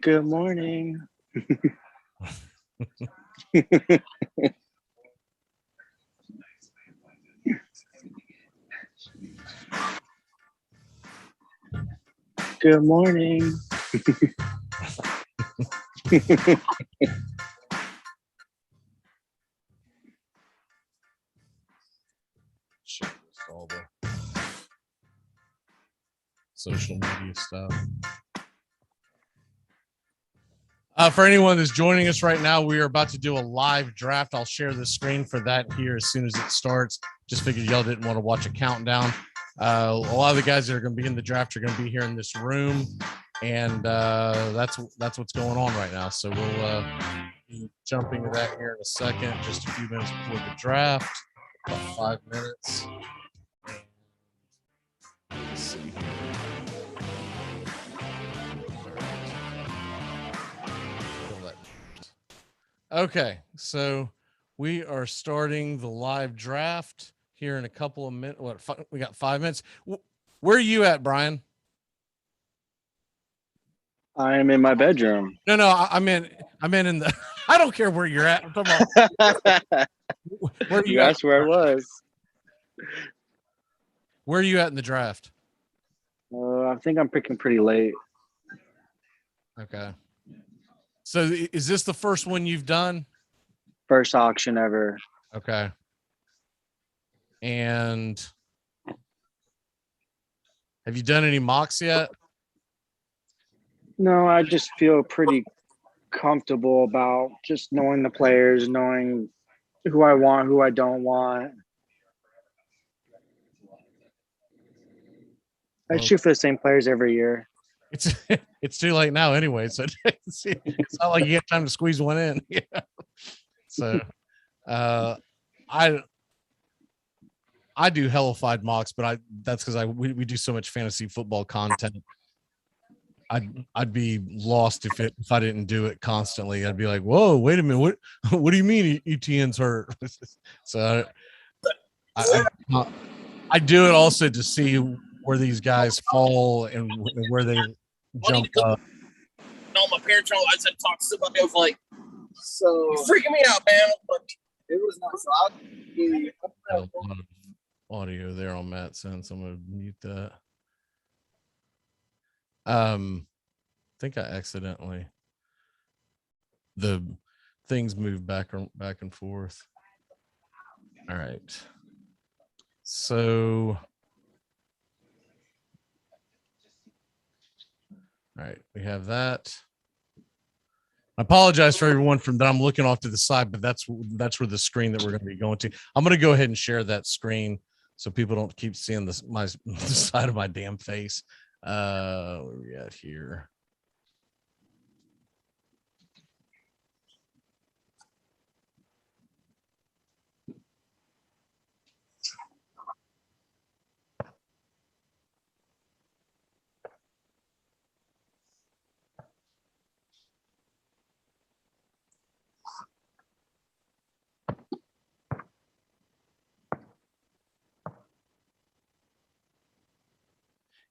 Good morning. Good morning. Share this all the social media stuff. For anyone that's joining us right now, we are about to do a live draft. I'll share the screen for that here as soon as it starts. Just figured y'all didn't want to watch a countdown. A lot of the guys that are going to be in the draft are going to be here in this room, and that's what's going on right now. So we'll be jumping to that here in a second. Just a few minutes before the draft, about 5 minutes. Let's see here. Okay, so we are starting the live draft here in a couple of minutes. We got 5 minutes. Where are you at, Brian? I'm in my bedroom. No, I'm in in the. I don't care where you're at. I'm talking about where you asked where I was. Where are you at in the draft? I think I'm picking pretty late. Okay. So is this the first one you've done? First auction ever. Okay. And have you done any mocks yet? No, I just feel pretty comfortable about just knowing the players, knowing who I want, who I don't want. I shoot for the same players every year. It's too late now anyway, so it's not like you have time to squeeze one in. Yeah. So I do hellified mocks, but that's because we do so much fantasy football content. I'd be lost if I didn't do it constantly. I'd be like, whoa, wait a minute, what do you mean ETN's hurt? So I do it also to see where these guys fall and where they jump up. No, my parents I said talk to somebody. I was like, so you're freaking me out, man. But it was not. So a lot of audio there on Matt Sense. I'm gonna mute that. I think I accidentally the things move back and forth. All right. So all right, we have that. I apologize for everyone from that. I'm looking off to the side, but that's where the screen that we're going to be going to. I'm going to go ahead and share that screen so people don't keep seeing the side of my damn face. Where are we at here?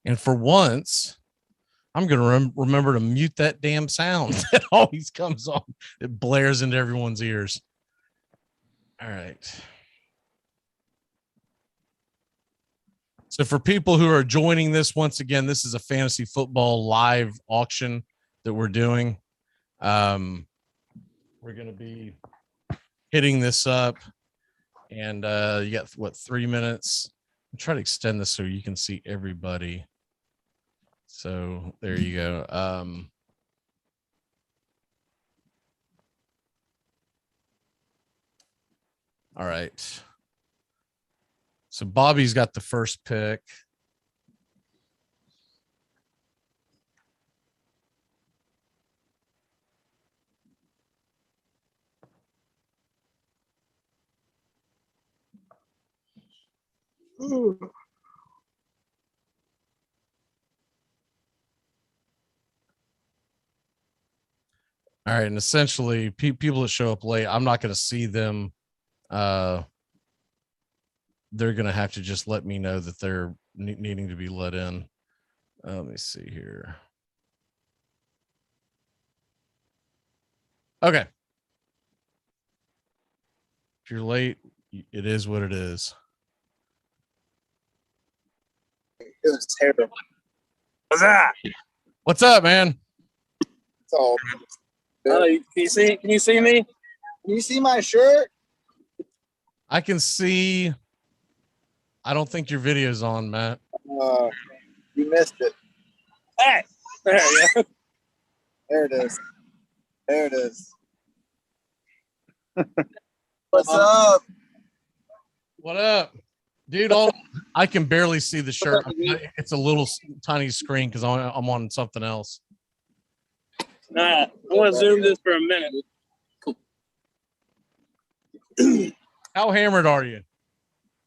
And for once, I'm going to remember to mute that damn sound that always comes on. It blares into everyone's ears. All right. So for people who are joining this, once again, this is a fantasy football live auction that we're doing. We're going to be hitting this up. And you got, 3 minutes? I'll try to extend this so you can see everybody. So there you go. All right. So Bobby's got the first pick. Ooh. All right, and essentially, people that show up late, I'm not going to see them. They're going to have to just let me know that they're needing to be let in. Let me see here. Okay. If you're late, it is what it is. It was terrible. What's that? What's up, man? It's all. Can you see? Can you see me? Can you see my shirt? I can see. I don't think your video's on, Matt. You missed it. Hey, there you go. There it is. There it is. What's up? What up, dude? I can barely see the shirt. It's a little tiny screen because I'm on something else. I want to zoom this for a minute. How hammered are you?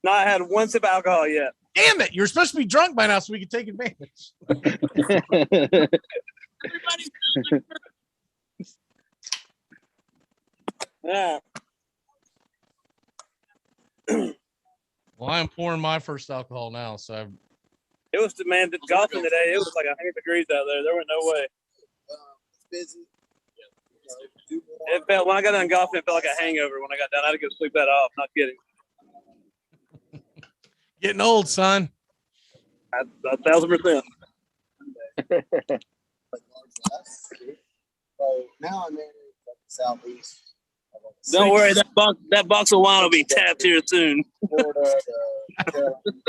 Not had one sip of alcohol yet. Damn it! You're supposed to be drunk by now, so we can take advantage. Yeah. Well, I'm pouring my first alcohol now, so It was demanded golfing today. It was like 100 degrees out there. There was no way. It's busy. It felt when I got done golfing, it felt like a hangover. When I got done, I had to go sleep that off. Not kidding. getting old, son. 1,000%. So now I'm in the southeast. Don't worry, that box of wine will be tapped here soon. Florida,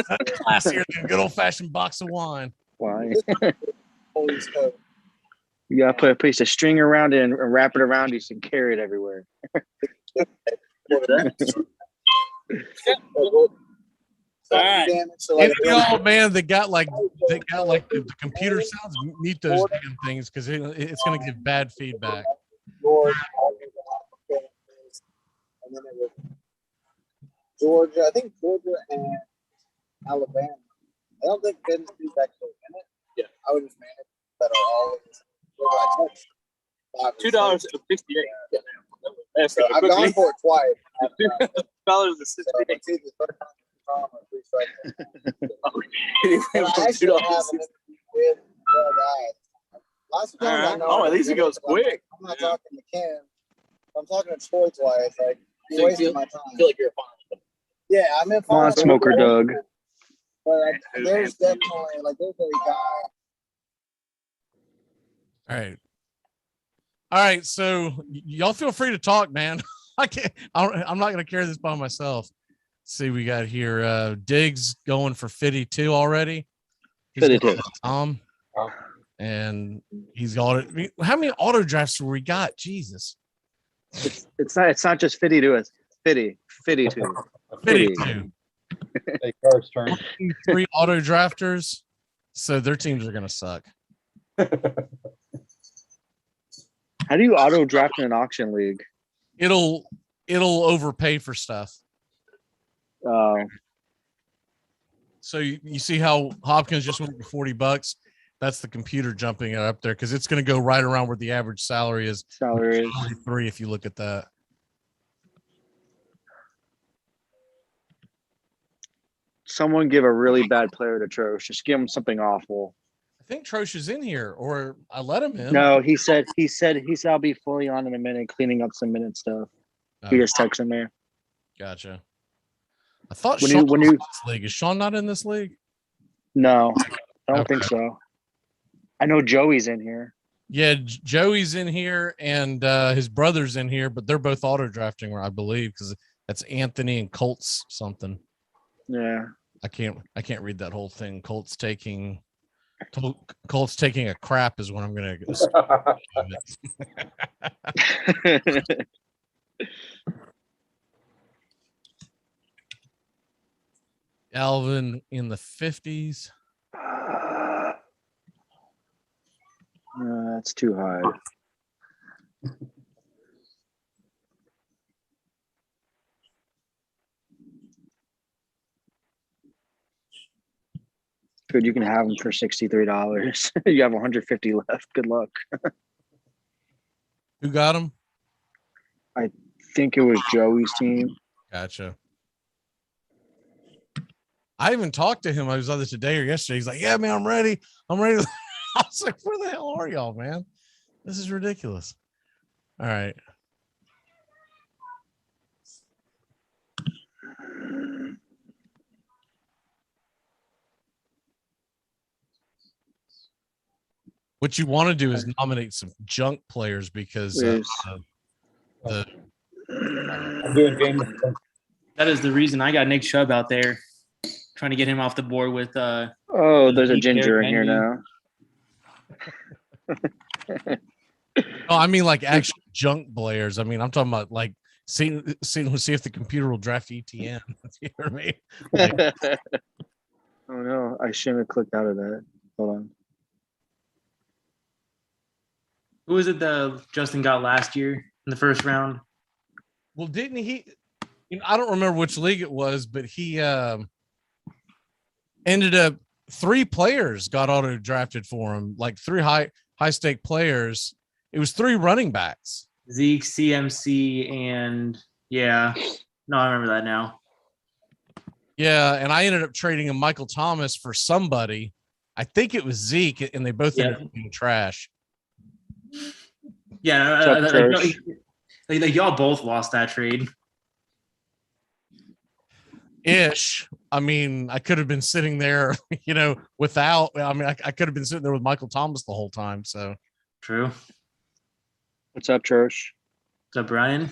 Classier than a good old fashioned box of wine. Why? East Coast. You gotta put a piece of string around it and wrap it around you so you can carry it everywhere. All right. So like, Any old man that got like the computer sounds, mute those damn things because it's gonna give bad feedback. and then it was Georgia. I think Georgia and Alabama. I don't think Ben's feedback was in it. Yeah. I would just manage that are all in this. I touched $2.68. Yeah. That's So I've gone for it twice. $2.68. So it's either third time or three strikes. And I $2. actually have an interview with guys. Lots of times I know. Oh, at least it goes quick. I'm not talking to Ken. I'm talking to Troy twice. Like, So you're you wasting feel- my time. I feel like you're fine. Yeah, I'm in Come on, fine. Smoker Doug. But there's definitely, like, there's a guy. All right. So y'all feel free to talk, man. I'm not gonna carry this by myself. Let's see, we got here. Diggs going for 52 already. He's 52. got and he's got it. How many auto drafts have we got? Jesus. It's not just 52. It's 52. 52. Take first turn. 3 auto drafters. So their teams are gonna suck. How do you auto draft in an auction league? It'll overpay for stuff. So you see how Hopkins just went for $40? That's the computer jumping it up there because it's going to go right around where the average salary is. Salary is 43 if you look at that. someone give a really bad player to Trosh. Just give him something awful. I think Trosh is in here, or I let him in. No, he said I'll be fully on in a minute, cleaning up some minute stuff. He just texted me. Gotcha. I thought When Sean you- was in this league. Is Sean not in this league? No, I don't Okay. think so. I know Joey's in here. Yeah, Joey's in here and his brother's in here, but they're both auto drafting, I believe, because that's Anthony and Colts something. Yeah. I can't read that whole thing. Colts taking a crap is what I'm gonna go. Alvin in the 50s. That's too high. Good, you can have them for $63. You have 150 left. Good luck. Who got him? I think it was Joey's team. Gotcha. I even talked to him. I was either today or yesterday. He's like, "Yeah, man, I'm ready. I'm ready." I was like, "Where the hell are y'all, man? This is ridiculous." All right, What you want to do is nominate some junk players because I'm doing James. That is the reason I got Nick Chubb out there, trying to get him off the board with. Oh, there's a Zeke, ginger Derrick in here Henry. now. No, I mean like actual junk players. I mean, I'm talking about like see if the computer will draft ETN. You know what I mean? Like, Oh no, I shouldn't have clicked out of that. Hold on. Who was it that Justin got last year in the first round? well, didn't he? You know, I don't remember which league it was, but he ended up 3 players got auto drafted for him, like 3 high stake players. It was 3 running backs. Zeke, CMC, and yeah. No, I remember that now. Yeah, and I ended up trading a Michael Thomas for somebody. I think it was Zeke, and they both ended up being trash. Yeah, What's up, Church? like y'all both lost that trade. Ish. I mean, I could have been sitting there, you know, without. I mean, I could have been sitting there with Michael Thomas the whole time. So True. What's up, Church? What's up, Brian?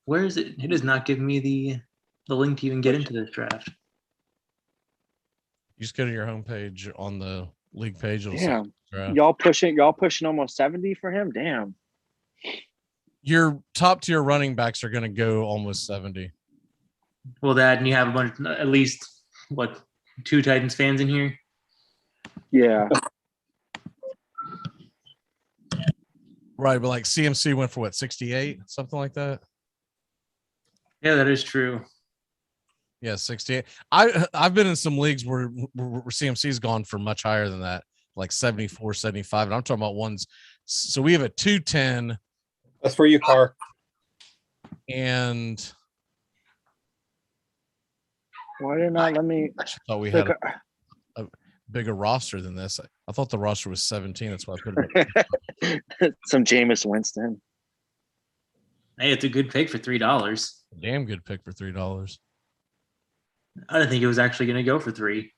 Where is it? It does not give me the link to even get into this draft. you just go to your homepage on the league page. It'll say Damn. draft. Y'all pushing almost 70 for him? Damn. Your top tier running backs are going to go almost 70. Well, that and you have a bunch, at least what, 2 Titans fans in here. Yeah. Right, but like CMC went for what, 68, something like that. Yeah, that is true. Yeah, 68. I've been in some leagues where CMC's gone for much higher than that, like 74, 75. And I'm talking about ones. So we have a 210 That's for you, Carr. and Why did not let me I thought we had a bigger roster than this. I thought the roster was 17. That's why I put it some Jameis Winston? Hey, it's a good pick for $3. damn good pick for $3. I didn't think it was actually going to go for 3.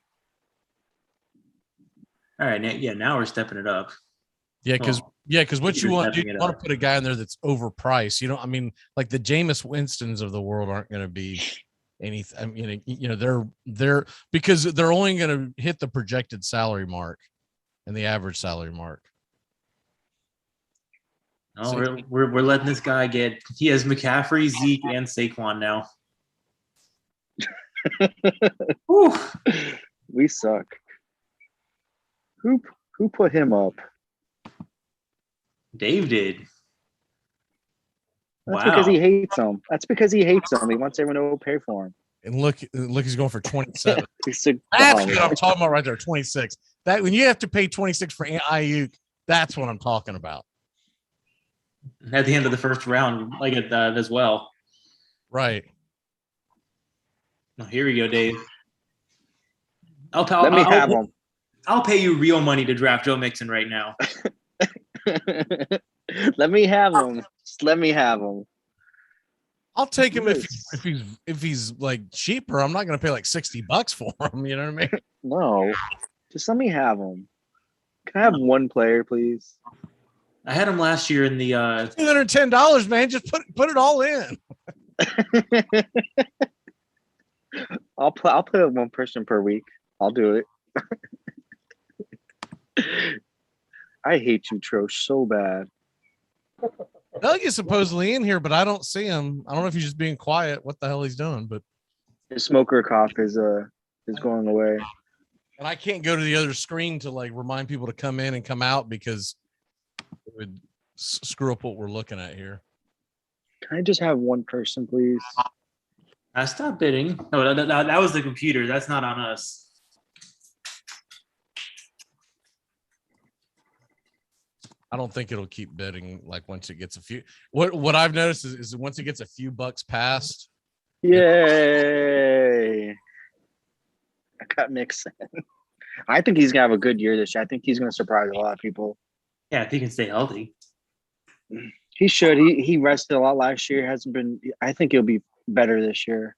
All right, now we're stepping it up. Yeah, because what you You're want to do, stepping you it want to up. put a guy in there that's overpriced. You know, I mean, like the Jameis Winstons of the world aren't going to be anything. I mean, you know, they're because they're only going to hit the projected salary mark and the average salary mark. No, So- we're letting this guy get. He has McCaffrey, Zeke, and Saquon now. Whew. We suck. Who put him up? Dave did. That's Wow. because he hates him. That's because he hates him. He wants everyone to pay for him. And look, he's going for 27. He's a That's dog. what I'm talking about right there. 26. That when you have to pay 26 for Ayuk, that's what I'm talking about. At the end of the first round, like it as well. Right. Oh, here we go, Dave. Let me have him. I'll pay you real money to draft Joe Mixon right now. Let me have him. Just let me have him. I'll take him if he's like cheaper. I'm not going to pay like $60 for him. You know what I mean? No, just let me have him. Can I have one player, please? I had him last year in the $210, man. Just put it all in. I'll put up one person per week. I'll do it. I hate you, Trosh, so bad. Doug is supposedly in here, but I don't see him. I don't know if he's just being quiet. What the hell he's doing? But His smoker cough is going away. and I can't go to the other screen to like remind people to come in and come out because it would screw up what we're looking at here. Can I just have one person, please? I stopped bidding. No, that was the computer. That's not on us. I don't think it'll keep bidding like once it gets a few. What I've noticed is once it gets a few bucks past. Yay! I got Mixon. I think he's gonna have a good year this year. I think he's gonna surprise a lot of people. Yeah, if he can stay healthy. He should. He rested a lot last year. Hasn't been. I think he'll be better this year.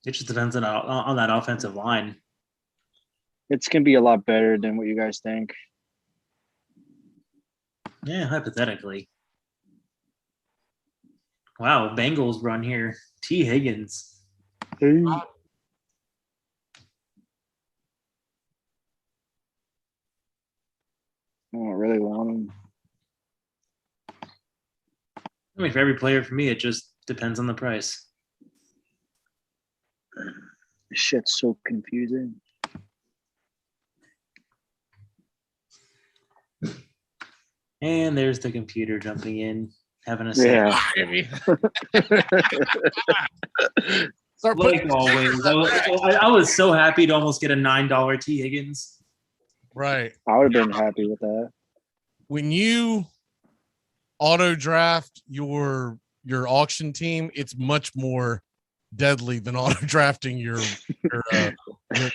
It just depends on that offensive line. It's gonna be a lot better than what you guys think. Yeah, hypothetically. Wow, Bengals run here. T. Higgins. I don't really want him. I mean, for every player, for me, it just depends on the price. This shit's so confusing. And there's the computer jumping in, having a Yeah. Start Like putting, always, I was so happy to almost get a $9 T. Higgins. right. I would have been happy with that. When you auto draft your auction team, it's much more deadly than auto drafting your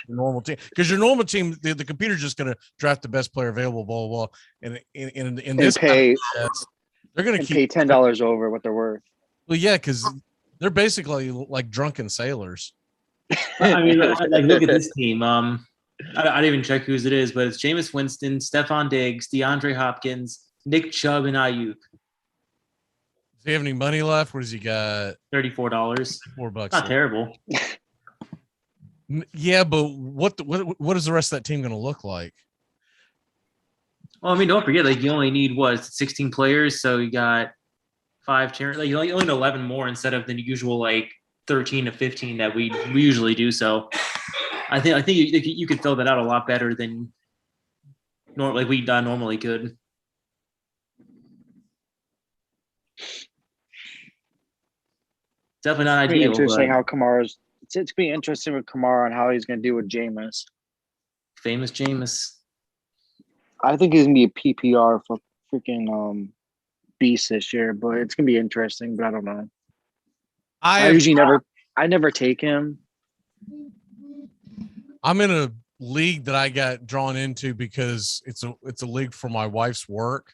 normal team, because your normal team, the computer's just going to draft the best player available, blah blah blah. And in this pay they're going to pay keep $10 over what they're worth. well, yeah, because they're basically like drunken sailors. I mean, like look at this team. I didn't even check whose it is, but it's Jameis Winston, Stephon Diggs, DeAndre Hopkins, Nick Chubb, and Ayuk. Does he have any money left? What does he got? $34. $4. Not left. terrible. Yeah, but what is the rest of that team going to look like? Well, I mean, don't forget, like you only need 16 players, so you got 5 like you only need 11 more instead of the usual like 13 to 15 that we usually do. So I think you could fill that out a lot better than we normally could. Definitely not It's gonna be ideal. interesting But how Kamara's. It's gonna be interesting with Kamara and how he's gonna do with Jameis. famous Jameis. I think he's gonna be a PPR for freaking beast this year, but it's gonna be interesting. But I don't know. I never take him. I'm in a league that I got drawn into because it's a league for my wife's work,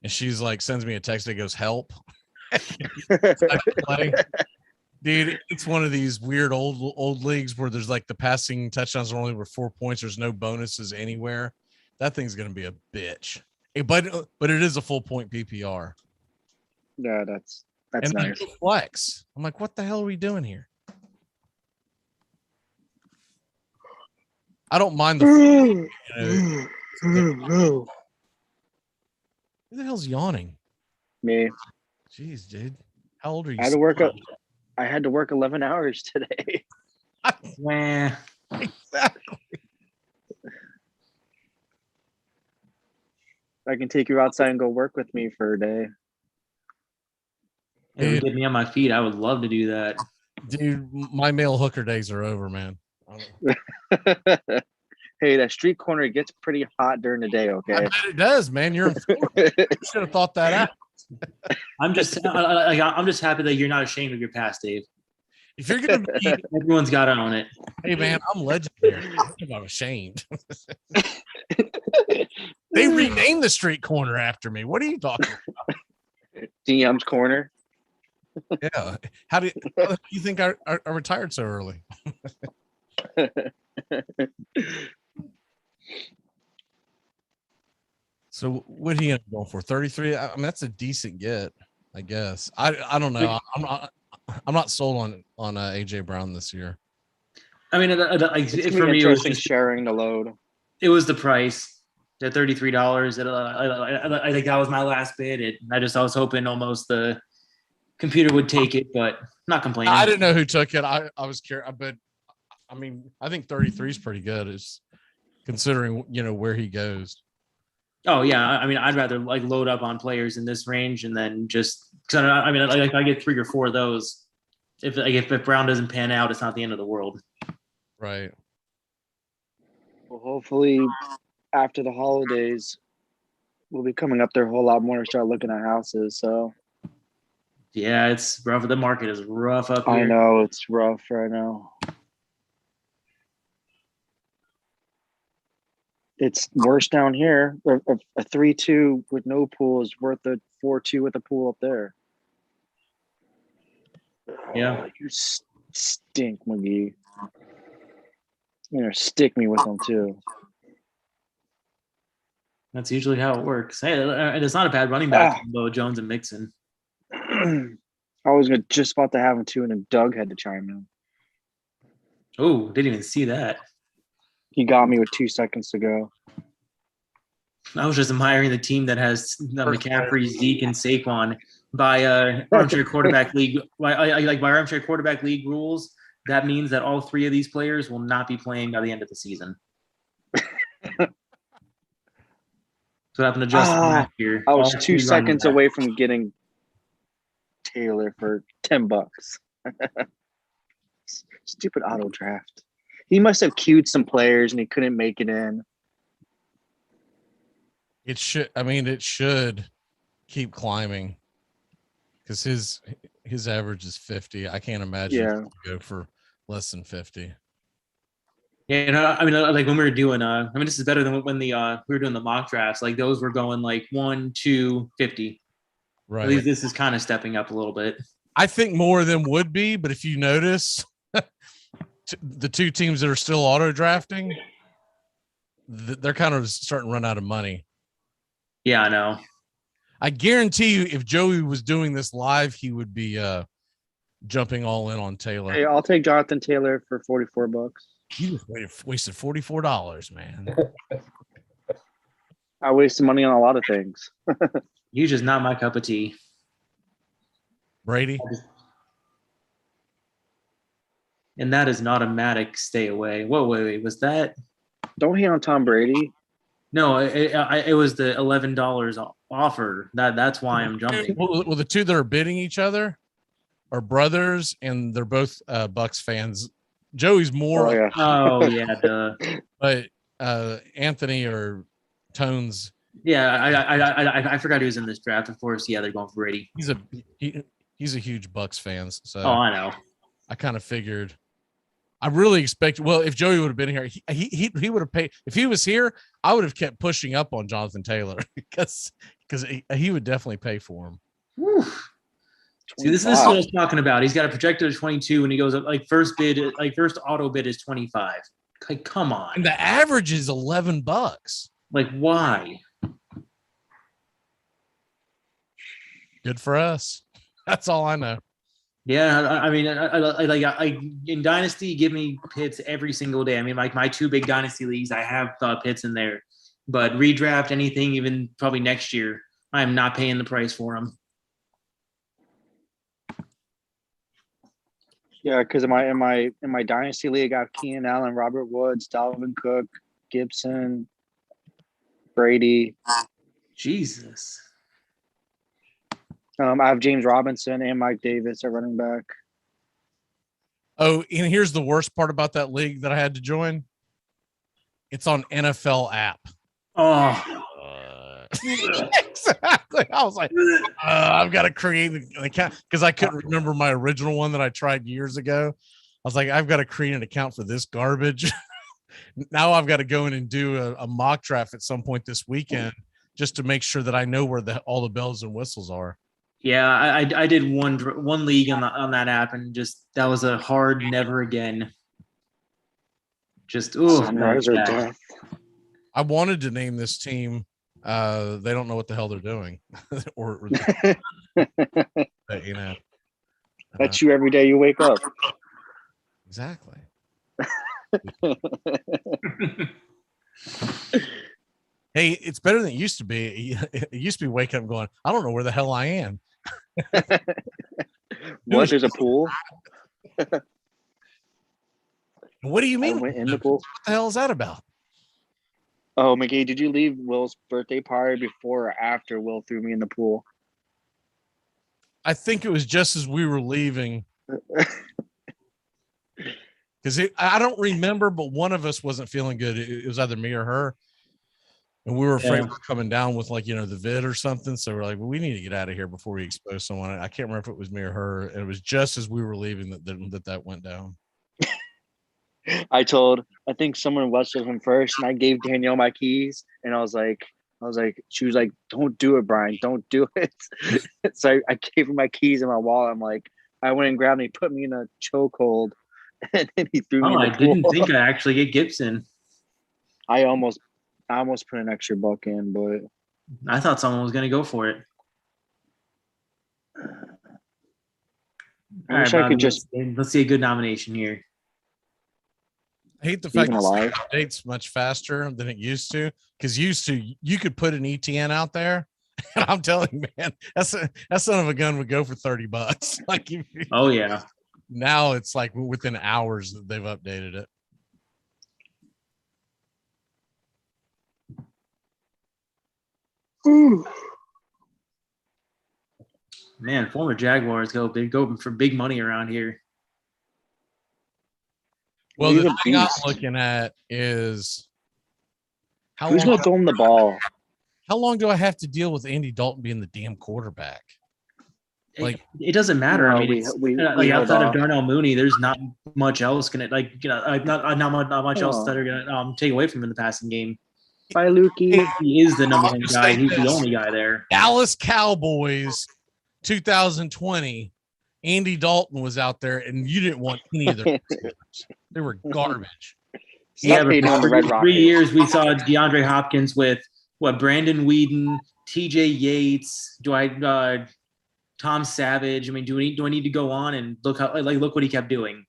and she's like sends me a text that goes help. Dude, it's one of these weird old leagues where there's like the passing touchdowns are only worth 4 points. There's no bonuses anywhere. That thing's gonna be a bitch. But it is a full point PPR. Yeah, that's And nice. flex. I'm like, what the hell are we doing here? I don't mind the. Who the hell's yawning? Me. Jeez, dude. How old are you? I had to work 11 hours today. Nah. Exactly. I can take you outside and go work with me for a day. It would get me on my feet. I would love to do that. Dude, my male hooker days are over, man. Hey, that street corner gets pretty hot during the day, I okay? bet it does, man. You're in Florida. You should have thought that out. I'm just happy that you're not ashamed of your past, Dave. If you're gonna be, Everyone's got to own it. hey man, I'm legendary. I'm not ashamed. They renamed the street corner after me. What are you talking about? DM's corner. Yeah. How do you think I retired so early? So what are you going for? 33? I mean, that's a decent get, I guess. I don't know. I'm not sold on AJ Brown this year. I mean, It's for me, it was just sharing the load. it was the price. The $33. I think that was my last bid. I was hoping almost the computer would take it, but not complaining. I didn't know who took it. I was curious, but I mean, I think 33 is pretty good, is considering where he goes. Oh yeah, I mean, I'd rather like load up on players in this range and then just because I mean, like I get 3 or 4 of those. If Brown doesn't pan out, it's not the end of the world. Right. Well, hopefully, after the holidays, we'll be coming up there a whole lot more to start looking at houses. So Yeah, it's rough. The market is rough up here. I know it's rough right now. It's worse down here. A 3-2 with no pool is worth a 4-2 with a pool up there. Yeah. You Stink McGee. You're gonna stick me with them too. That's usually how it works. Hey, and it's not a bad running back combo, Jones and Mixon. I was just about to have him too, and then Doug had to chime in. Oh, didn't even see that. He got me with 2 seconds to go. I was just admiring the team that has McCaffrey, Zeke, and Saquon by armchair quarterback league. By armchair quarterback league rules, that means that all 3 of these players will not be playing by the end of the season. So what happened to Justin last year? I was 2 seconds away from getting Taylor for $10. Stupid auto draft. He must have queued some players and he couldn't make it in. It should keep climbing because his average is 50. I can't imagine it go for less than 50. Yeah, like when we were doing, this is better than when we were doing the mock drafts. Like those were going like 1, 2, 50. Right. At least this is kind of stepping up a little bit. I think more of them would be, but if you notice, the 2 teams that are still auto drafting, they're kind of starting to run out of money. Yeah, I know. I guarantee you, if Joey was doing this live, he would be jumping all in on Taylor. Hey, I'll take Jonathan Taylor for $44. You just wasted $44, man. I wasted money on a lot of things. You just not my cup of tea. Brady. And that is not a Matic stay away. Whoa, wait. Was that? Don't hate on Tom Brady. No, it was the $11 offer. That's why I'm jumping. Well, the 2 that are bidding each other are brothers, and they're both Bucks fans. Joey's more. Oh yeah. Duh. But Anthony or Tones. Yeah, I forgot he was in this draft. Of course, yeah, they're going for Brady. He's a huge Bucks fan. So I know. I kind of figured. I really expected. Well, if Joey would have been here, he would have paid. If he was here, I would have kept pushing up on Jonathan Taylor because he would definitely pay for him. Whew. See, this is what I was talking about. He's got a projected of 22, and he goes up like first auto bid is 25. Like, come on. And the average is $11. Like, why? Good for us. That's all I know. Yeah, I in Dynasty, give me Pitts every single day. I mean, like my 2 big Dynasty leagues, I have Pitts in there. But redraft anything, even probably next year, I am not paying the price for him. Yeah, because in my Dynasty league, I got Keenan Allen, Robert Woods, Dalvin Cook, Gibson, Brady. Jesus. I have James Robinson and Mike Davis at running back. Oh, and here's the worst part about that league that I had to join. It's on NFL app. Oh, exactly. I was like, I've got to create an account because I couldn't remember my original one that I tried years ago. I was like, I've got to create an account for this garbage. Now I've got to go in and do a mock draft at some point this weekend just to make sure that I know where all the bells and whistles are. Yeah, I did one league on that app, and just that was a hard never again. Just Sunrise or death. I wanted to name this team. They don't know what the hell they're doing, or you know. That's you every day you wake up. Exactly. Hey, it's better than it used to be. It used to be waking up going, I don't know where the hell I am. What? There's a pool? What do you mean? I went in the pool. What the hell is that about? Oh, McGee, did you leave Will's birthday party before or after Will threw me in the pool? I think it was just as we were leaving. Because I don't remember, but one of us wasn't feeling good. It was either me or her. And we were afraid we were coming down with the vid or something. So we're like, well, we need to get out of here before we expose someone. I can't remember if it was me or her. And it was just as we were leaving that went down. I think someone wrestled him first, and I gave Danielle my keys, and I was like, she was like, don't do it, Brian, don't do it. So I gave her my keys and my wallet. I'm like, I went and grabbed him. He put me in a chokehold, and then he threw me in the I didn't pool. think I'd actually get Gibson. I almost put an extra buck in, but I thought someone was going to go for it. I wish I could just. let's see a good nomination here. I hate the fact Even that alive? it updates much faster than it used to. Because used to, you could put an ETN out there, and I'm telling you, man, that son of a gun would go for $30. Like, Oh yeah. Now it's like within hours that they've updated it. Ooh. Man, former Jaguars go for big money around here. Well, He's the a thing I'm beast. looking at is Who's gonna throw him the ball? how long do I have to deal with Andy Dalton being the damn quarterback? Like, it doesn't matter. No, I mean, we like held outside of off. Darnell Mooney, there's not much else gonna not much else that are gonna take away from him in the passing game. Bye, Lukey. He is the number one Just guy. say He's the this. only guy there. Dallas Cowboys 2020, Andy Dalton was out there, and you didn't want any of their receivers. They were garbage. Yeah, but Hating on the Red for Rockets. 3 years we saw DeAndre Hopkins with Brandon Whedon, TJ Yates, Tom Savage. I mean, do I need to go on and look what he kept doing?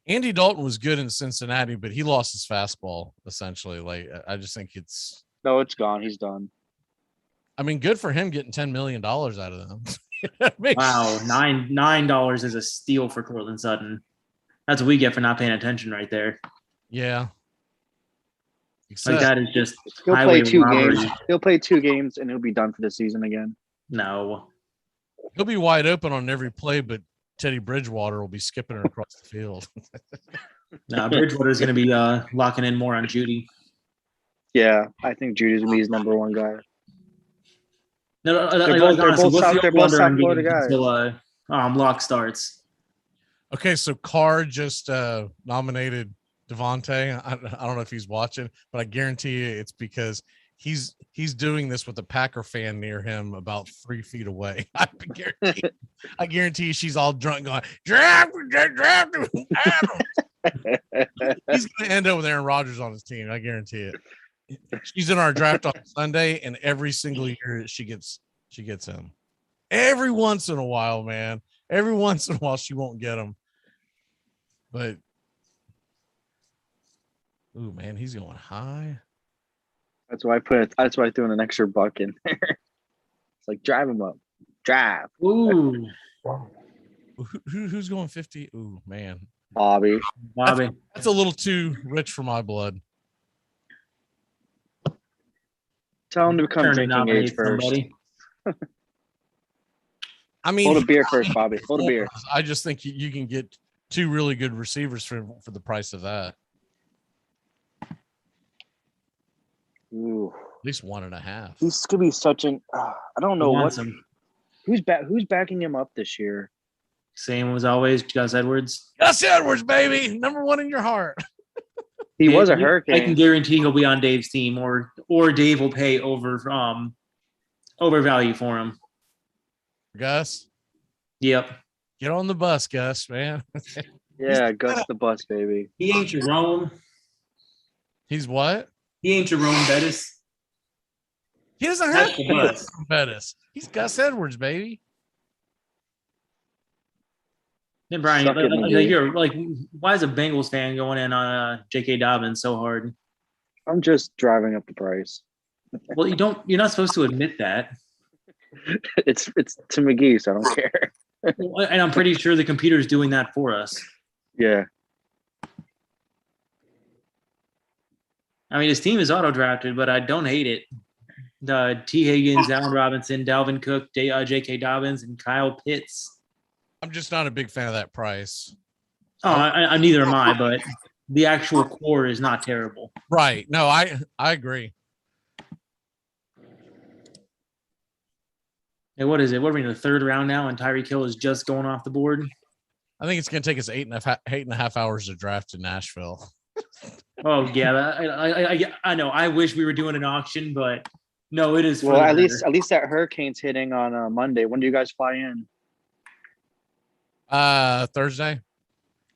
Andy Dalton was good in Cincinnati, but he lost his fastball essentially. Like, I just think it's gone. He's done. I mean, good for him getting $10 million out of them. Wow, $9 is a steal for Cortland Sutton. That's what we get for not paying attention right there. Yeah. Like that is just He'll play highway 2 robbery. games. He'll play 2 games, and he'll be done for the season again. No. He'll be wide open on every play, but Teddy Bridgewater will be skipping her across the field. No, Bridgewater's going to be locking in more on Judy. Yeah, I think Judy's gonna be his number 1 guy. No, They're both South Florida guys. Until Locke starts. Okay, so Carr just nominated Devontae. I don't know if he's watching, but I guarantee you it's because he's doing this with a Packer fan near him about 3 feet away. I guarantee you she's all drunk going, draft him. He's going to end up with Aaron Rodgers on his team. I guarantee it. She's in our draft on Sunday, and every single year she gets him. Every once in a while, man. Every once in a while she won't get him. But ooh, man, he's going high. That's why I threw in an extra buck in there. It's like drive him up. Drive. Ooh. Who's going 50? Ooh, man. Bobby. That's a little too rich for my blood. Tell him to become drinking age first. I mean, hold a beer first, Bobby. Hold a beer. I just think you can get 2 really good receivers for the price of that. Ooh. At least 1.5. He's gonna be such an. I don't know who's backing him up this year. Same as always, Gus Edwards. Gus Edwards, baby, number 1 in your heart. He was a hurricane. I can guarantee he'll be on Dave's team, or Dave will pay over value for him. Gus. Yep. Get on the bus, Gus, man. Yeah, Gus the bus, baby. He ain't Jerome. He's what? He ain't Jerome Bettis. He doesn't have to be Bettis. He's Gus Edwards, baby. Then Brian, you're like, why is a Bengals fan going in on J.K. Dobbins so hard? I'm just driving up the price. Well, you're not supposed to admit that. It's to McGee, so I don't care. And I'm pretty sure the computer's doing that for us. Yeah. I mean, his team is auto-drafted, but I don't hate it. T. Higgins, Allen Robinson, Dalvin Cook, J.K. Dobbins, and Kyle Pitts. I'm just not a big fan of that price. Oh, I neither am I, but the actual core is not terrible. Right. No, I agree. Hey, what is it? What are we in the 3rd round now, and Tyreek Hill is just going off the board? I think it's going to take us 8.5 hours to draft in Nashville. Oh yeah, I know. I wish we were doing an auction, but no, it is. Well, at least that hurricane's hitting on Monday. When do you guys fly in? Thursday.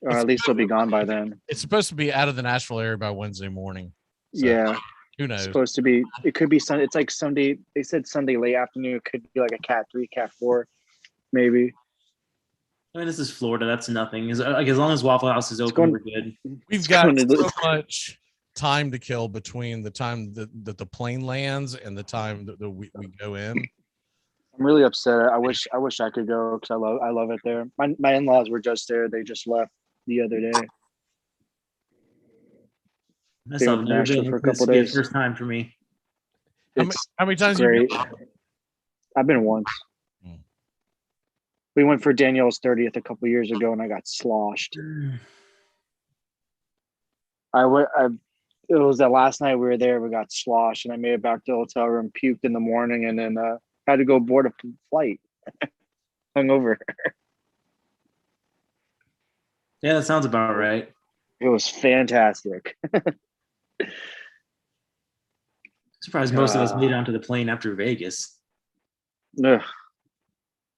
Or at least he'll be gone by then. It's supposed to be out of the Nashville area by Wednesday morning. So, yeah. Who It's knows? supposed to be. It could be Sunday. It's like Sunday. They said Sunday late afternoon. It could be like a Cat 3, Cat 4, maybe. I mean, this is Florida. That's nothing. As long as Waffle House is open, we're good. We've got so much time to kill between the time that the plane lands and the time that we go in. I'm really upset. I wish I could go because I love it there. My in-laws were just there. They just left the other day. I've never been for a couple days. First time for me. How many times great. Have you been? I've been once. We went for Danielle's 30th a couple years ago, and I got sloshed. It was the last night we were there. We got sloshed, and I made it back to the hotel room, puked in the morning, and then had to go board a flight. Hungover. Yeah, that sounds about right. It was fantastic. Surprised most of us made it onto the plane after Vegas. Ugh.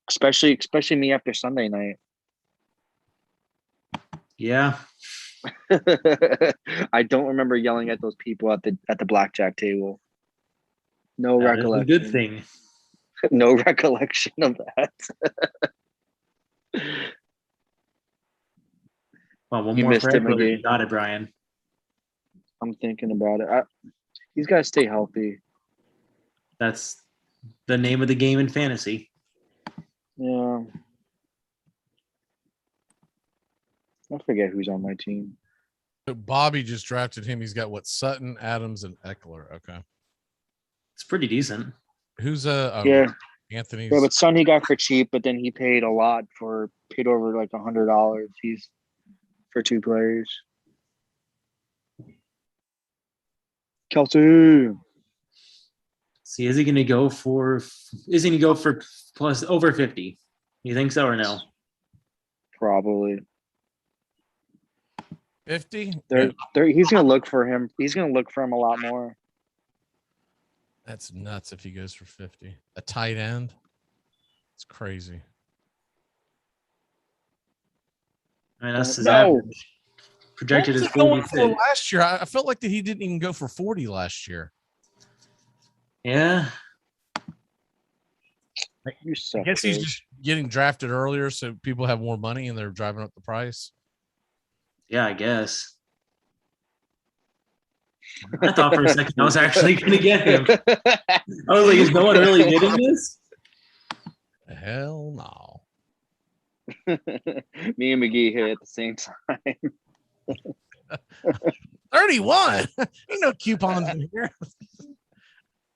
Especially me after Sunday night. Yeah. I don't remember yelling at those people at the blackjack table. No that recollection. Is a good thing. No recollection of that. Well, one more for McGee. Got it, Brian. I'm thinking about it. He's got to stay healthy. That's the name of the game in fantasy. Yeah. I forget who's on my team. So Bobby just drafted him. He's got Sutton, Adams, and Eckler. Okay. It's pretty decent. Who's Anthony's? Yeah, but Son he got for cheap, but then he paid a lot paid over like $100. He's for 2 players. Kelsey. See, is he going to go for plus over 50? You think so or no? Probably. 50? He's going to look for him. He's going to look for him a lot more. That's nuts if he goes for 50. A tight end? It's crazy. I mean, that's his average. Projected as 46. Last year, I felt like that he didn't even go for 40 last year. Yeah. I guess he's just getting drafted earlier so people have more money and they're driving up the price. Yeah, I guess. I thought for a second I was actually going to get him. I was like, is no one really getting this? Hell no. Me and McGee hit at the same time. 31. Ain't no coupons in here.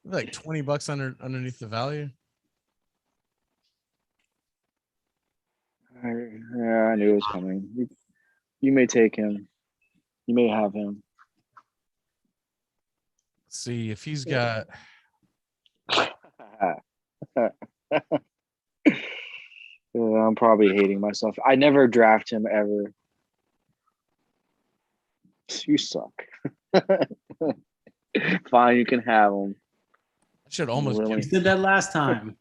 Like $20 underneath the value. Yeah, I knew it was coming. You may take him. You may have him. Let's see if he's got. I'm probably hating myself. I never draft him ever. You suck. Fine, you can have him. I should almost. We did that last time.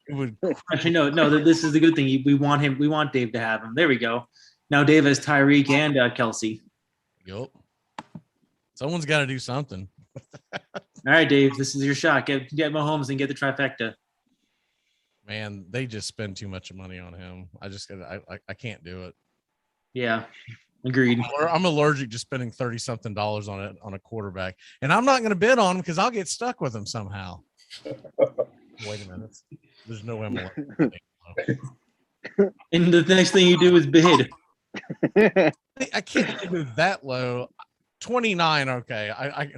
Actually, no. This is the good thing. We want him. We want Dave to have him. There we go. Now Dave has Tyreek and Kelsey. Yup. Someone's got to do something. All right, Dave. This is your shot. Get Mahomes and get the trifecta. Man, they just spend too much money on him. I can't do it. Yeah, agreed. I'm allergic to spending $30-something on a quarterback, and I'm not going to bid on him because I'll get stuck with him somehow. Wait a minute. There's no MLM. And the next thing you do is bid. I can't go that low. 29. Okay,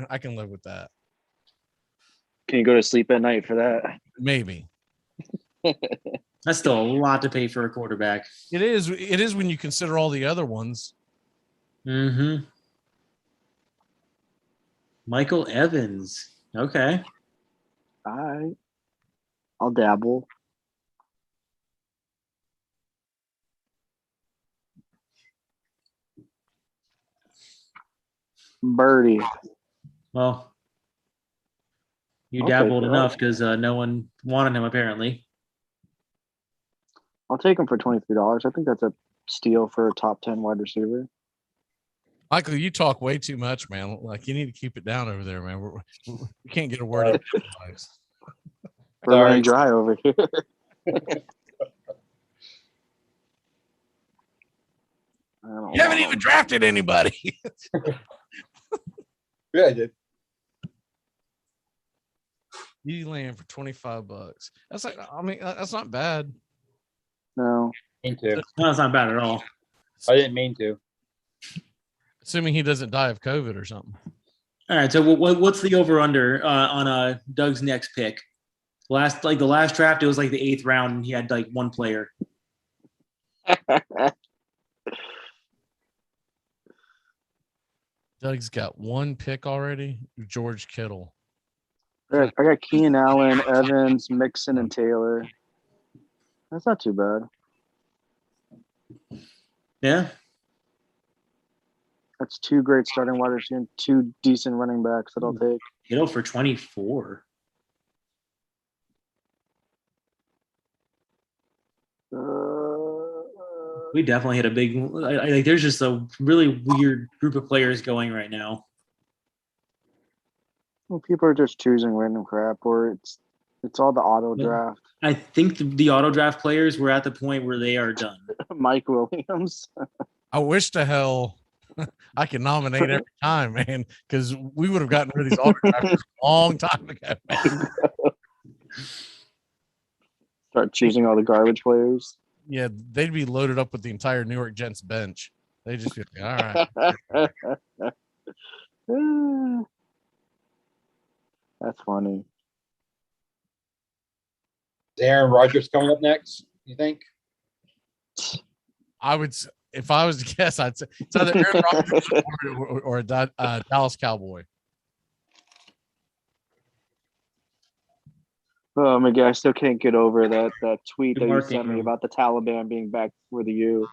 I can live with that. Can you go to sleep at night for that? Maybe. That's still a lot to pay for a quarterback. It is when you consider all the other ones. Mm-hmm. Michael Evans. Okay. I'll dabble. Brady. Well, you dabbled enough because no one wanted him apparently. I'll take him for $23. I think that's a steal for a top 10 wide receiver. Michael, you talk way too much, man. Like you need to keep it down over there, man. We can't get a word in. We're running dry over here. You haven't even drafted anybody. Yeah, I did. You land for $25. That's like, I mean, that's not bad. No. Mean to. No, it's not bad at all. I didn't mean to. Assuming he doesn't die of COVID or something. All right. So what's the over under on Doug's next pick? The last draft, it was like the 8th round, and he had like one player. Doug's got one pick already. George Kittle. I got Keenan Allen, Evans, Mixon, and Taylor. That's not too bad. Yeah. That's 2 great starting wide receivers and 2 decent running backs that I'll take. Kittle for 24. We definitely hit a big. Like, there's just a really weird group of players going right now. Well, people are just choosing random crap, or it's all the auto draft. I think the auto draft players were at the point where they are done. Mike Williams. I wish to hell I could nominate every time, man, because we would have gotten rid of these auto drafters a long time ago, man. Start choosing all the garbage players. Yeah, they'd be loaded up with the entire New York Jets bench. They just be like, all right. That's funny. Is Aaron Rodgers coming up next, you think? I would, if I was to guess, I'd say it's either Aaron Rodgers or a Dallas Cowboy. Oh my god, I still can't get over that tweet that you Mark sent me Ingram. about the Taliban being back for the U.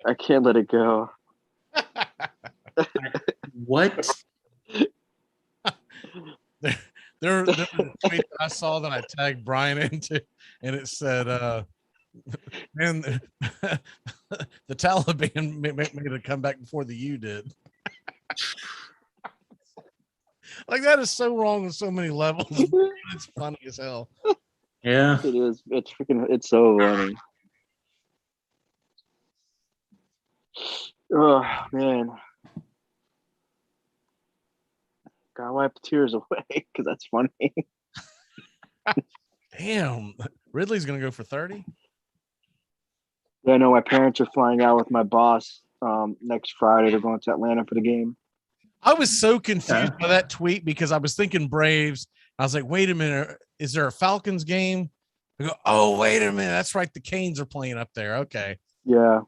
I can't let it go. What? There was a tweet that I saw that I tagged Brian into, and it said, man, the Taliban made a comeback before the U did. Like, that is so wrong on so many levels. It's funny as hell. Yeah. It is. It's so funny. Oh man. Gotta wipe the tears away because that's funny. Damn. Ridley's going to go for 30? Yeah, I know my parents are flying out with my boss next Friday. They're going to Atlanta for the game. I was so confused by that tweet because I was thinking Braves. I was like, wait a minute. Is there a Falcons game? I go, oh, wait a minute. That's right. The Canes are playing up there. Okay. Yeah.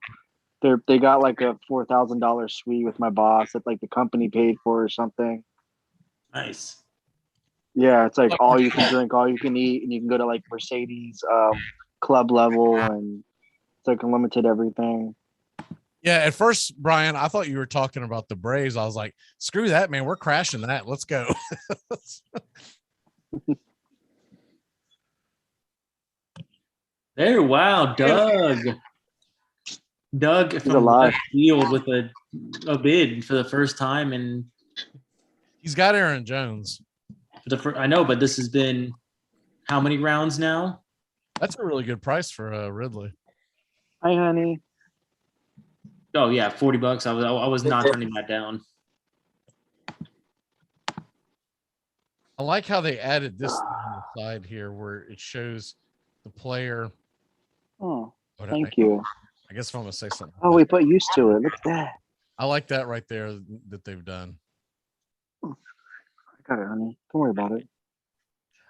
They got like a $4,000 suite with my boss that like the company paid for or something. Nice. Yeah, it's like all you can drink, all you can eat, and you can go to like Mercedes club level, and it's like unlimited everything. Yeah, at first, Brian, I thought you were talking about the Braves. I was like, screw that, man. We're crashing that. Let's go. There, wow, Doug. Doug He's from alive. left field with a bid for the first time, and He's got Aaron Jones. I know, but this has been how many rounds now? That's a really good price for Ridley. Hi, honey. Oh yeah, $40. I was not turning that down. I like how they added this on the side here where it shows the player. Oh, thank you. I guess if I'm going to say something. Oh, we put used to it. Look at that. I like that right there that they've done. I got it, honey. Don't worry about it.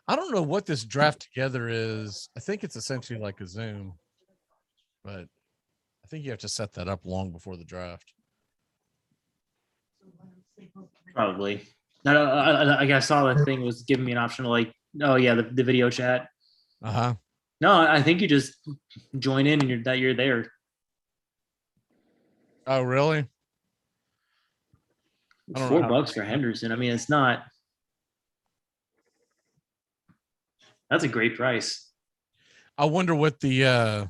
I don't know what this draft together is. I think it's essentially like a Zoom, but I think you have to set that up long before the draft. Probably. No, I saw that thing was giving me an option to like, oh yeah, the video chat. Uh-huh. No, I think you just join in and you're there. Oh, really? I don't know $4 for Henderson. I mean, it's not. That's a great price. I wonder what the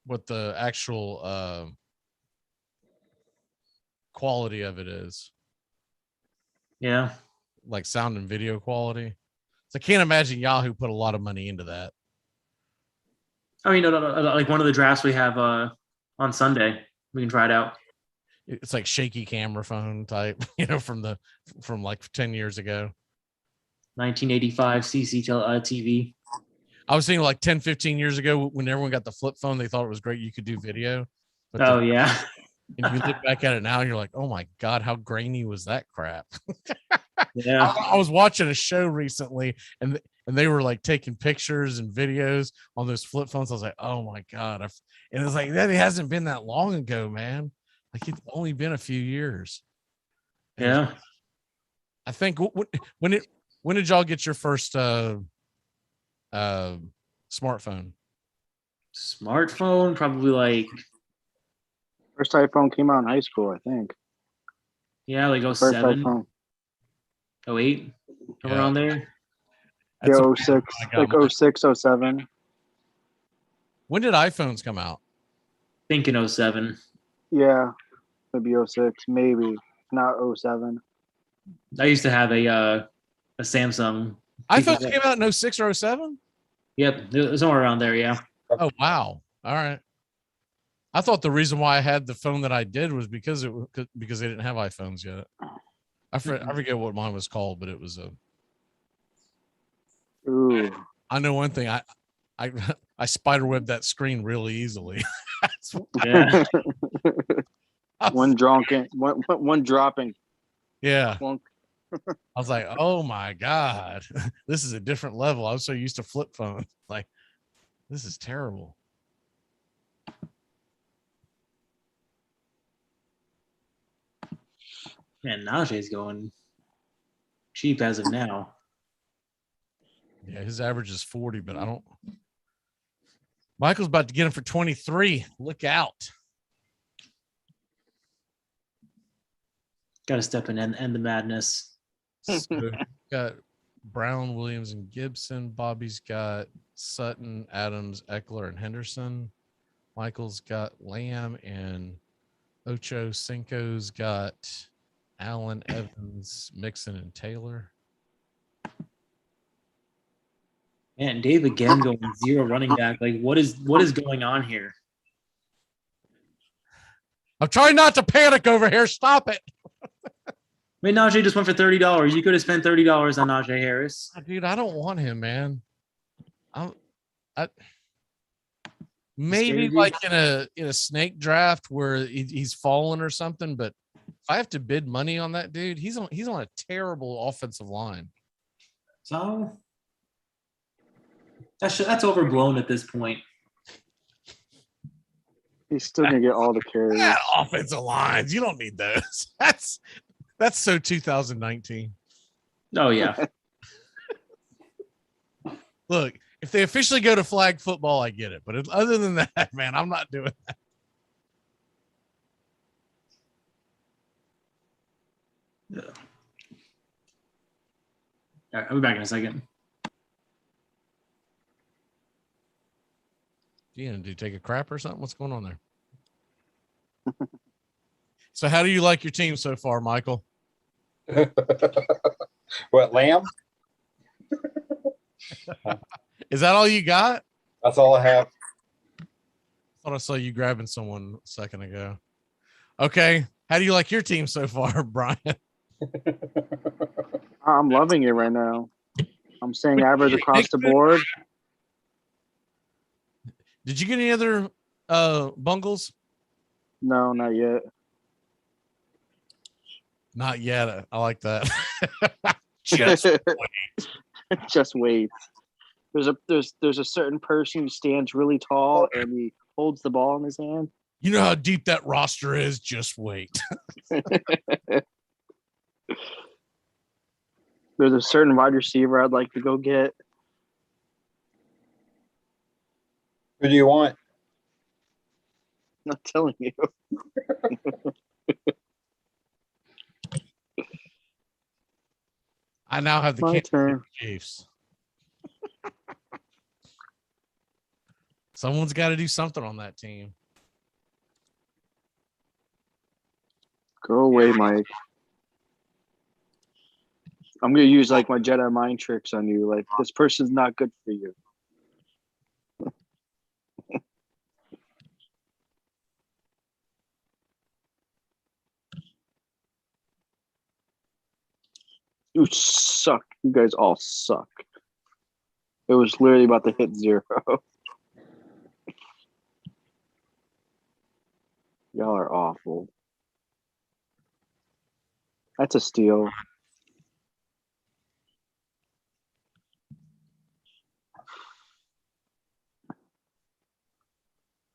what the actual quality of it is. Yeah. Like sound and video quality. So I can't imagine Yahoo put a lot of money into that. I mean, no, like one of the drafts we have on Sunday, we can try it out. It's like shaky camera phone type, from like 10 years ago. 1985 CC TV. I was thinking like 10, 15 years ago when everyone got the flip phone, they thought it was great. You could do video. But Oh, yeah. and you look back at it now and you're like, oh my God, how grainy was that crap? Yeah. I was watching a show recently and they were like taking pictures and videos on those flip phones. I was like, oh my God. And it was like, that hasn't been that long ago, man. Like it's only been a few years. And Yeah. I think when did y'all get your first smartphone? Smartphone, probably like, First iPhone came out in high school, I think. yeah, like First 07, iPhone. 08, Yeah. around there. That's Yeah, a- 06, I got like mine. 06, 07. When did iPhones come out? I think in 07. Yeah, maybe 06, maybe not 07. I used to have a Samsung. iPhones came out in 06 or 07? Yep, somewhere around there. Yeah. Oh, wow. All right. I thought the reason why I had the phone that I did was because they didn't have iPhones yet. I forget what mine was called, but it was a. Ooh. I know one thing. I spiderwebbed that screen really easily. Yeah. one dropping. Yeah. Clunk. I was like, oh my God, this is a different level. I was so used to flip phones. Like, this is terrible. Man, Najee's going cheap as of now. Yeah, his average is 40, but I don't. Michael's about to get him for 23. Look out. Got to step in and end the madness. So got Brown, Williams, and Gibson. Bobby's got Sutton, Adams, Eckler, and Henderson. Michael's got Lamb and Ocho. Cinco's got Allen, Evans, Mixon, and Taylor. Man, Dave again going 0 running back. Like, what is going on here? I'm trying not to panic over here. Stop it. I mean, Najee just went for $30. You could have spent $30 on Najee Harris. Dude, I don't want him, man. Maybe like in a snake draft where he's fallen or something, but if I have to bid money on that dude, he's on a terrible offensive line. So that's overblown at this point. He's still gonna get all the carries. Yeah, offensive lines. You don't need those. That's so 2019. Oh yeah. Look, if they officially go to flag football, I get it. But other than that, man, I'm not doing that. Yeah. All right, I'll be back in a second. Do you take a crap or something? What's going on there? So how do you like your team so far, Michael? What, Lamb? Is that all you got? That's all I have. I thought I saw you grabbing someone a second ago. Okay. How do you like your team so far, Brian? I'm loving it right now. I'm saying average across the board. Did you get any other bungles? No, not yet. Not yet. I like that. Just wait. Just wait. There's a certain person who stands really tall and he holds the ball in his hand. You know how deep that roster is? Just wait. There's a certain wide receiver I'd like to go get. Who do you want? I'm not telling you. I now have the My Kansas City turn. Chiefs. Someone's got to do something on that team. Go away, Mike. I'm gonna use like my Jedi mind tricks on you. Like this person's not good for you. You suck. You guys all suck. It was literally about to hit 0. Y'all are awful. That's a steal.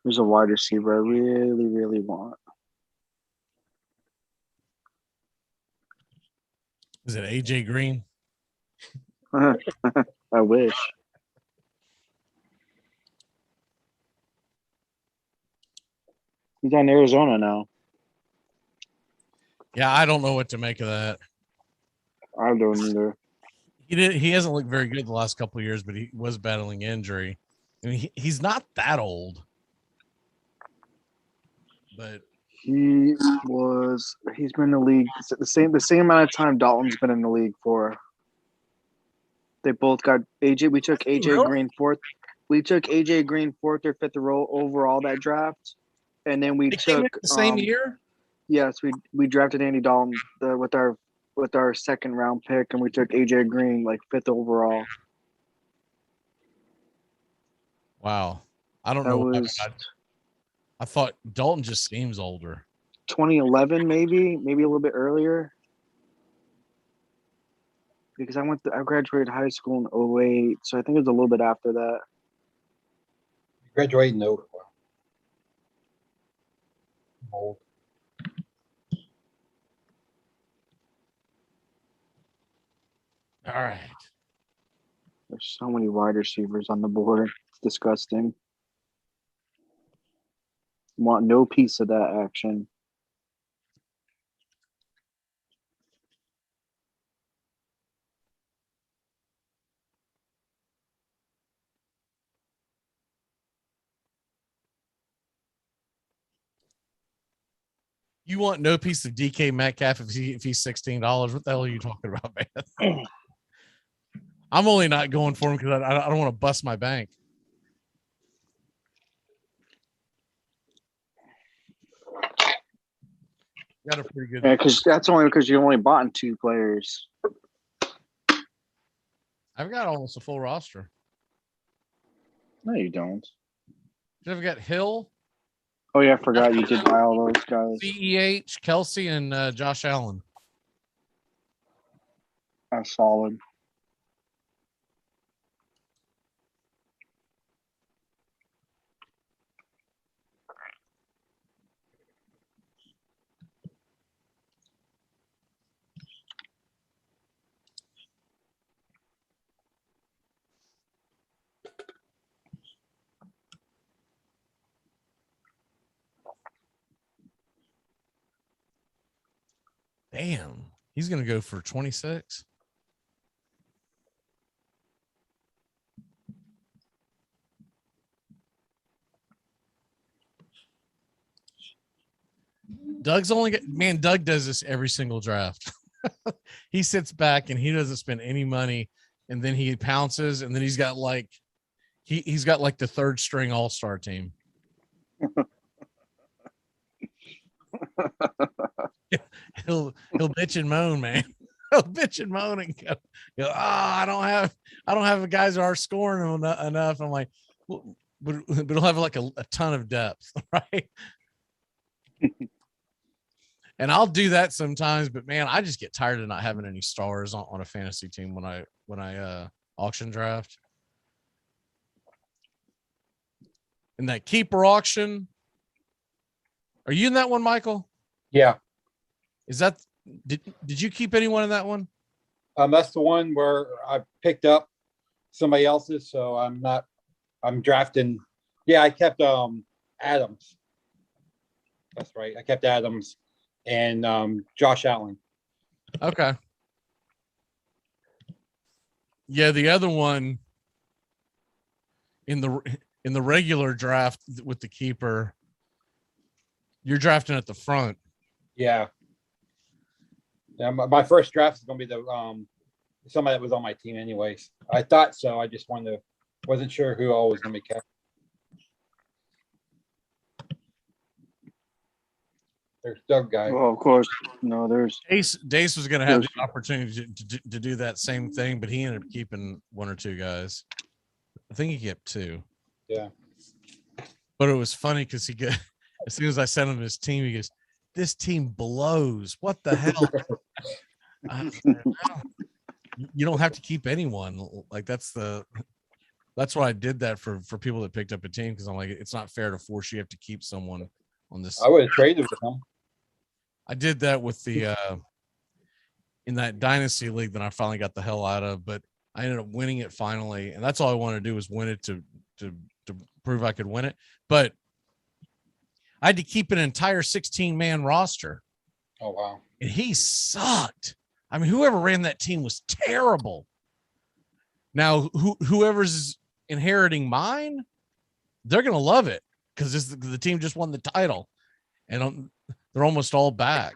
There's a wide receiver I really, really want. Is it AJ Green? I wish. He's on Arizona now. Yeah, I don't know what to make of that. I don't either. He hasn't looked very good the last couple of years, but he was battling injury. I mean, he's not that old. But he's been in the league the same amount of time Dalton's been in the league for. They both got AJ. We took AJ Really? Green fourth. We took AJ Green fourth or fifth overall that draft, and then we they came in took the same year. Yes, we drafted Andy Dalton with our second round pick, and we took AJ Green like fifth overall. Wow, I don't That know. was I thought Dalton just seems older. 2011, maybe a little bit earlier. Because I graduated high school in 08, so I think it was a little bit after that. Graduating over. Old. All right. There's so many wide receivers on the board. It's disgusting. Want no piece of that action. You want no piece of DK Metcalf if he's $16? What the hell are you talking about, man? I'm only not going for him because I don't want to bust my bank. Got a pretty good. Yeah, because that's only because you only bought in 2 players. I've got almost a full roster. No, you don't. I've got Hill. Oh yeah, I forgot you did buy all those guys. CEH, Kelsey, and Josh Allen. That's solid. Damn, he's gonna go for 26. Doug does this every single draft. He sits back and he doesn't spend any money, and then he pounces, and then he's got like he's got like the 3rd string all-star team. he'll bitch and moan, man. He'll bitch and moan and go, I don't have guys who are scoring enough. I'm like, well, but it'll have like a ton of depth, right? And I'll do that sometimes, but man, I just get tired of not having any stars on a fantasy team when I auction draft. In that keeper auction, are you in that one, Michael? Yeah. Is that did you keep anyone in that one? That's the one where I picked up somebody else's, so I'm drafting. Yeah, I kept Adams. That's right. I kept Adams and Josh Allen. Okay. Yeah, the other one in in the regular draft with the keeper, you're drafting at the front. Yeah. Yeah. My first draft is going to be the somebody that was on my team, anyways. I thought so. I just wasn't sure who all was going to be kept. There's Doug guy. Well, of course, no. There's Dace was going to have the opportunity to do that same thing, but he ended up keeping one or two guys. I think he kept two. Yeah. But it was funny because as soon as I sent him his team, he goes, "This team blows. What the hell?" I said, "Well, you don't have to keep anyone. Like that's why I did that for people that picked up a team, because I'm like, it's not fair to force you have to keep someone on this. I would have traded with him. I did that with the in that dynasty league that I finally got the hell out of, but I ended up winning it finally, and that's all I wanted to do was win it to prove I could win it. But I had to keep an entire 16-man roster. Oh wow. And he sucked. I mean, whoever ran that team was terrible. Now, whoever's inheriting mine, they're gonna love it because the team just won the title, and they're almost all back.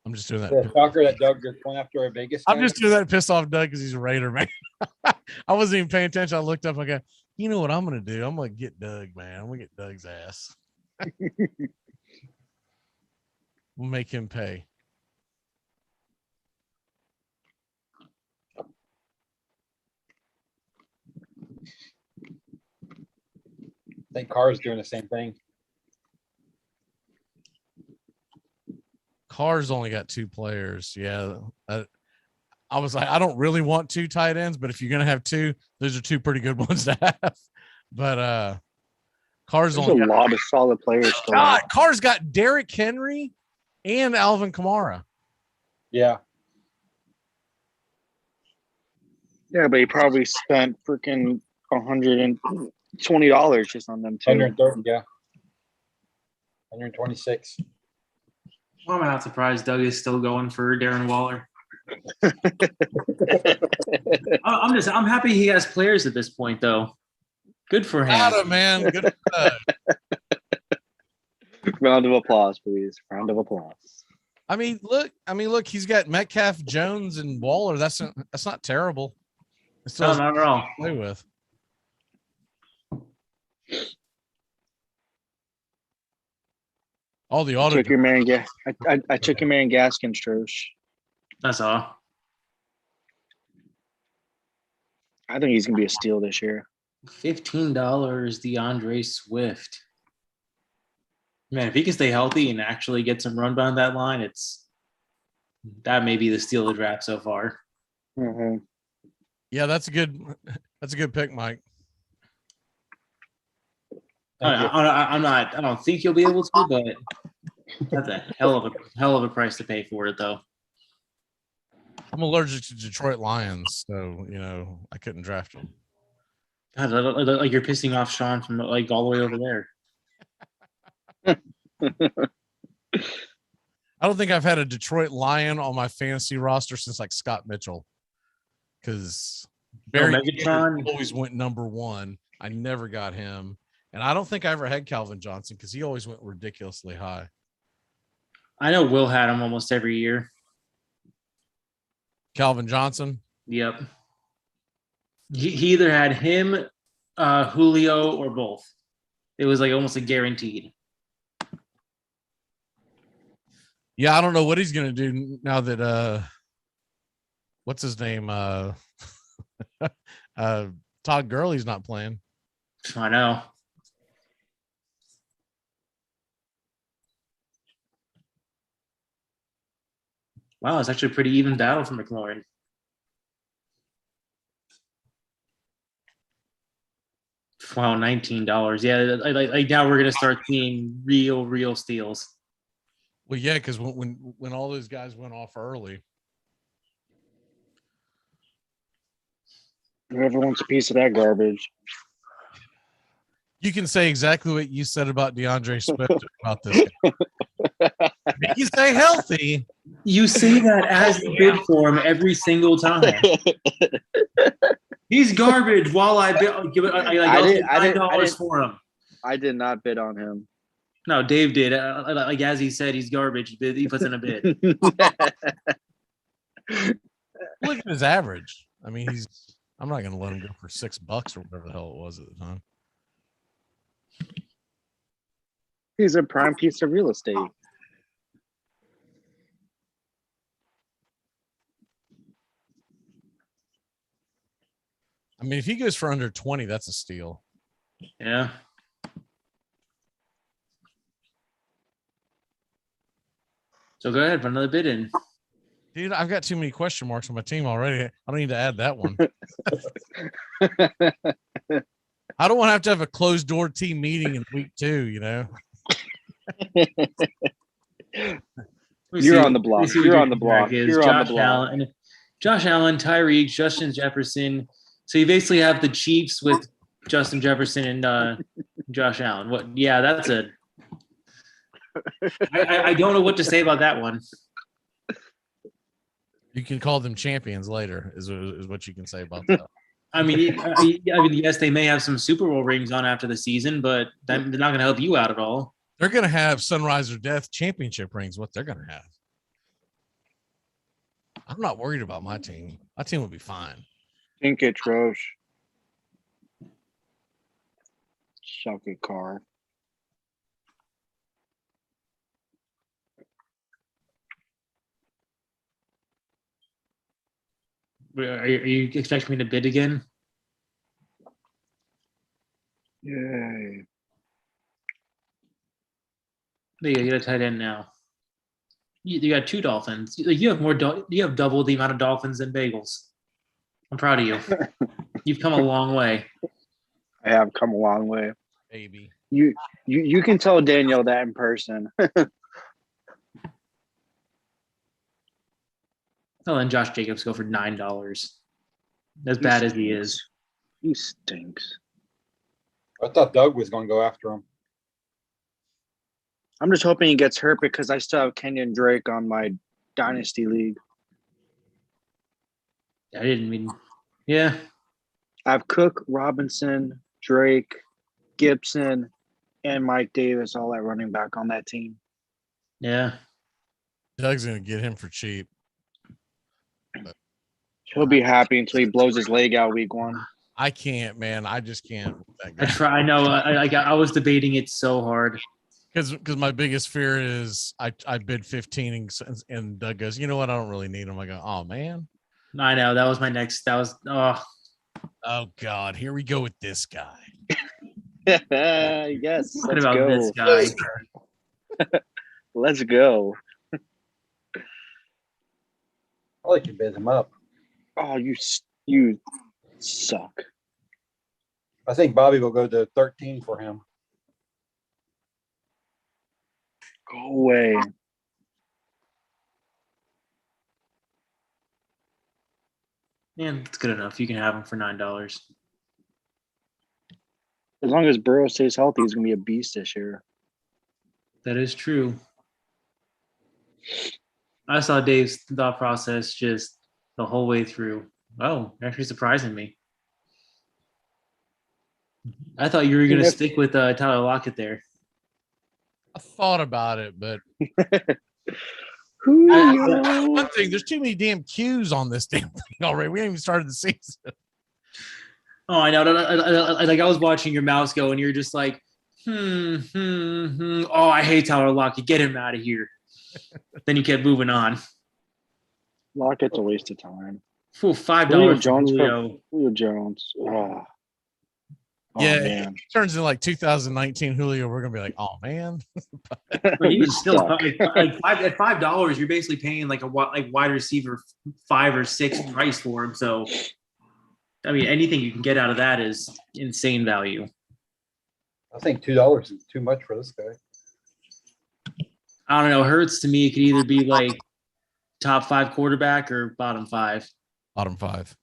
I'm just doing that. The soccer that Doug just went after a Vegas. I'm just doing that to piss off Doug because he's a Raider, man. I wasn't even paying attention. I looked up. I go, you know what I'm gonna do? I'm gonna get Doug, man. I'm gonna get Doug's ass. We'll make him pay. I think Carr's doing the same thing. Carr's only got two players. Yeah. I was like, I don't really want two tight ends, but if you're going to have two, those are two pretty good ones to have. But Carr's There's only a lot of solid players. God, Carr's got Derrick Henry and Alvin Kamara. Yeah. Yeah, but he probably spent freaking $120 just on them too. 130, yeah. 126. Well, I'm not surprised Doug is still going for Darren Waller. I'm happy he has players at this point, though. Good for him. Adam, man. Good for Round of applause, please. Round of applause. I mean, look, he's got Metcalf, Jones, and Waller. That's not terrible. It's still not at all. Play with. All the auto. I took your man Gaskin, Strosh. That's all. I think he's gonna be a steal this year. $15, DeAndre Swift. Man, if he can stay healthy and actually get some run behind that line, that may be the steal of the draft so far. Mm-hmm. Yeah, that's a good pick, Mike. I don't think you'll be able to, but that's a hell of a price to pay for it, though. I'm allergic to Detroit Lions, so I couldn't draft them. God, like you're pissing off Sean from like all the way over there. I don't think I've had a Detroit Lion on my fantasy roster since like Scott Mitchell, because Barry always went number one. I never got him, and I don't think I ever had Calvin Johnson because he always went ridiculously high. I know Will had him almost every year. Calvin Johnson. Yep. He either had him, Julio, or both. It was like almost a guaranteed. Yeah, I don't know what he's gonna do now that what's his name? Todd Gurley's not playing. I know. Wow, it's actually a pretty even battle for McLaurin. Wow, $19. Yeah, like now we're gonna start seeing real steals. Well, yeah, because when all those guys went off early, whoever wants a piece of that garbage. You can say exactly what you said about DeAndre Swift about this. He can stay healthy. You say that as you bid for him every single time. He's garbage. While I bid, I'll give it. I'll take $9 for him. I did not bid on him. No, Dave did. Like as he said, he's garbage. He puts in a bid. Look at his average. I mean, I'm not going to let him go for $6 or whatever the hell it was at the time. He's a prime piece of real estate. I mean, if he goes for under 20, that's a steal. Yeah. So go ahead, put another bid in. Dude, I've got too many question marks on my team already. I don't need to add that one. I don't want to have a closed door team meeting in week 2, you know. You're on the block. You're on the block. You're on the block. Josh Allen, Tyreek, Justin Jefferson. So you basically have the Chiefs with Justin Jefferson and Josh Allen. What? Yeah, that's a. I don't know what to say about that one. You can call them champions later, is what you can say about that. I mean, yes, they may have some Super Bowl rings on after the season, but they're not going to help you out at all. They're going to have Sunrise or Death championship rings. What they're going to have. I'm not worried about my team. My team will be fine. Think it, Trosh. Shaka car. Are you expecting me to bid again? Yay. There you get a tight end now. You got 2 Dolphins. You have more. You have double the amount of Dolphins than Bagels. I'm proud of you. You've come a long way. I have come a long way. Baby. You can tell Daniel that in person. Oh, and Josh Jacobs go for $9. As bad as he is. He stinks. I thought Doug was going to go after him. I'm just hoping he gets hurt because I still have Kenyon Drake on my Dynasty League. I didn't mean. Yeah. I have Cook, Robinson, Drake, Gibson, and Mike Davis all at running back on that team. Yeah. Doug's going to get him for cheap. But he'll be happy until he blows his leg out week 1. I can't, man. I just can't. I know. I was debating it so hard. Because my biggest fear is I bid 15 and Doug goes, you know what? I don't really need him. I go, oh, man. I know. That was my next. That was, oh, God. Here we go with this guy. Yes. What about this guy? Let's go. I like to bid him up. Oh, you suck. I think Bobby will go to 13 for him. Go away. Man, it's good enough. You can have him for $9. As long as Burrow stays healthy, he's going to be a beast this year. That is true. I saw Dave's thought process just the whole way through. Oh, actually surprising me. I thought you were going to stick with Tyler Lockett there. I thought about it, but one thing, there's too many damn Qs on this damn thing already. We haven't even started the season. Oh, I know. Like I was watching your mouse go, and you're just like, Oh, I hate Tyler Lockett. Get him out of here. Then you kept moving on. Lockett's a waste of time. $5 Julio Jones. Julio Jones. Oh, yeah, man. it turns into like 2019 Julio. We're gonna be like, oh man. But even still, at $5, you're basically paying like a wide receiver 5 or 6 price for him. So, I mean, anything you can get out of that is insane value. I think $2 is too much for this guy. I don't know. Hurts to me, it could either be like top 5 quarterback or bottom 5. Bottom 5.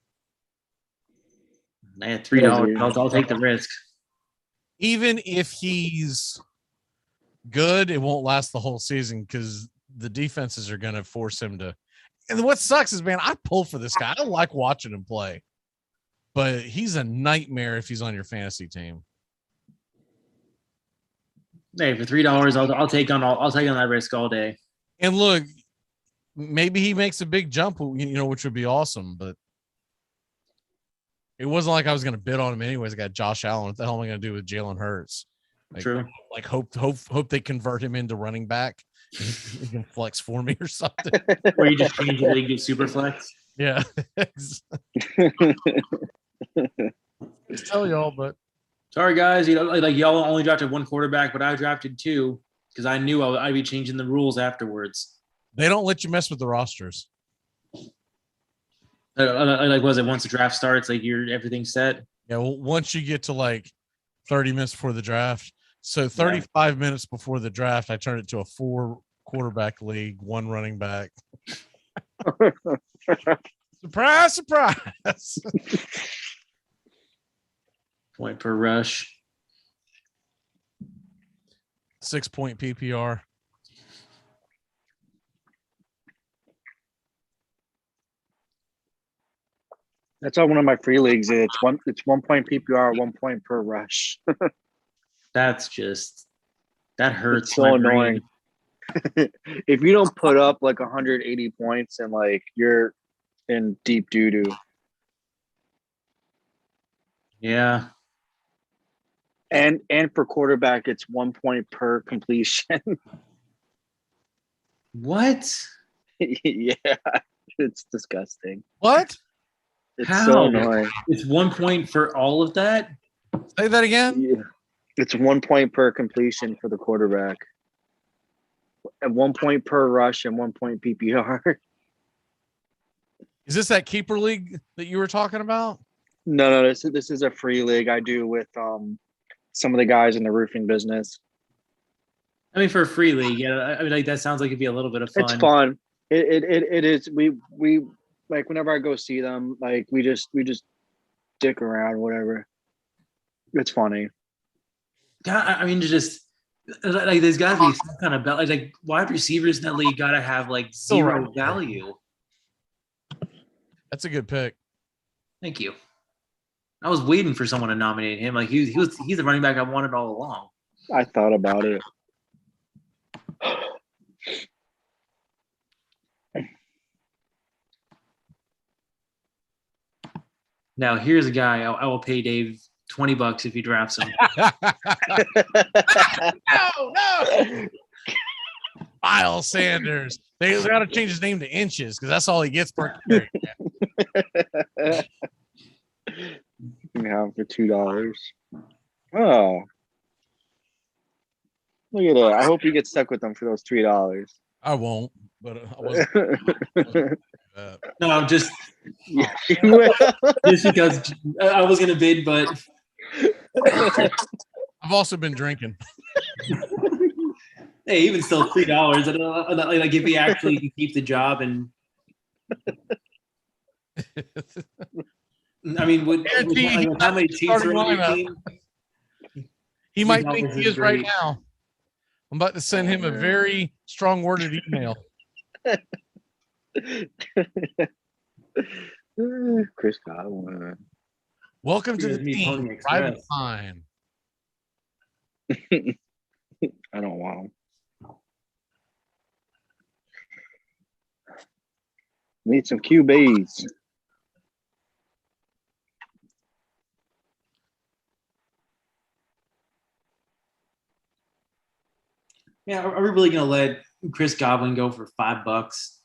Man, $3. I'll take the risk. Even if he's good, it won't last the whole season because the defenses are going to force him to. And what sucks is, man, I pull for this guy. I don't like watching him play, but he's a nightmare if he's on your fantasy team. Hey, for $3, I'll take on that risk all day. And look, maybe he makes a big jump, which would be awesome, but it wasn't like I was going to bid on him anyways. I got Josh Allen. What the hell am I going to do with Jalen Hurts? True. Like hope they convert him into running back. He can flex for me or something. Or you just change the league to super flex. Yeah. Just tell y'all, but sorry guys, like y'all only drafted one quarterback, but I drafted two because I knew I'd be changing the rules afterwards. They don't let you mess with the rosters. Like, was it once the draft starts, like everything's set? Yeah, well, once you get to like 30 minutes before the draft. So 35 minutes before the draft, I turned it to a 4 quarterback league, 1 running back. Surprise, surprise. Point per rush. 6-point PPR. That's all one of my free leagues. It's 1 point PPR, 1 point per rush. That hurts. It's so annoying. If you don't put up like 180 points and like you're in deep doo-doo. Yeah. And for quarterback, it's 1 point per completion. What? Yeah, it's disgusting. What? It's How? so annoying. It's 1 point for all of that? Say that again? Yeah. It's 1 point per completion for the quarterback. And 1 point per rush and 1 point PPR. Is this that keeper league that you were talking about? No, this is a free league I do with some of the guys in the roofing business. I mean, for a free league, yeah. I mean, like that sounds like it'd be a little bit of fun. It's fun. It is. We like whenever I go see them, like we just dick around, whatever. It's funny. God, I mean, just like there's got to be some kind of like wide receivers in that league got to have like zero value. That's a good pick. Thank you. I was waiting for someone to nominate him. Like he's the running back I wanted all along. I thought about it. Now here's a guy I will pay Dave $20 if he drafts him. No. Miles Sanders. They got to change his name to Inches because that's all he gets per carry. Yeah, for $2. Oh, look at that! I hope you get stuck with them for those $3. I won't, but I wasn't. No, I'm just Yeah, you will. just because I was gonna bid, but I've also been drinking. hey, even still $3. Like if he actually can keep the job and. I mean, how many teams are on your team? He might think he is right now. I'm about to send him a very strong-worded email. Chris Godwin. Welcome to the team. Private Fine. I don't want him. Need some QBs. Yeah, are we really gonna let Chris Godwin go for $5?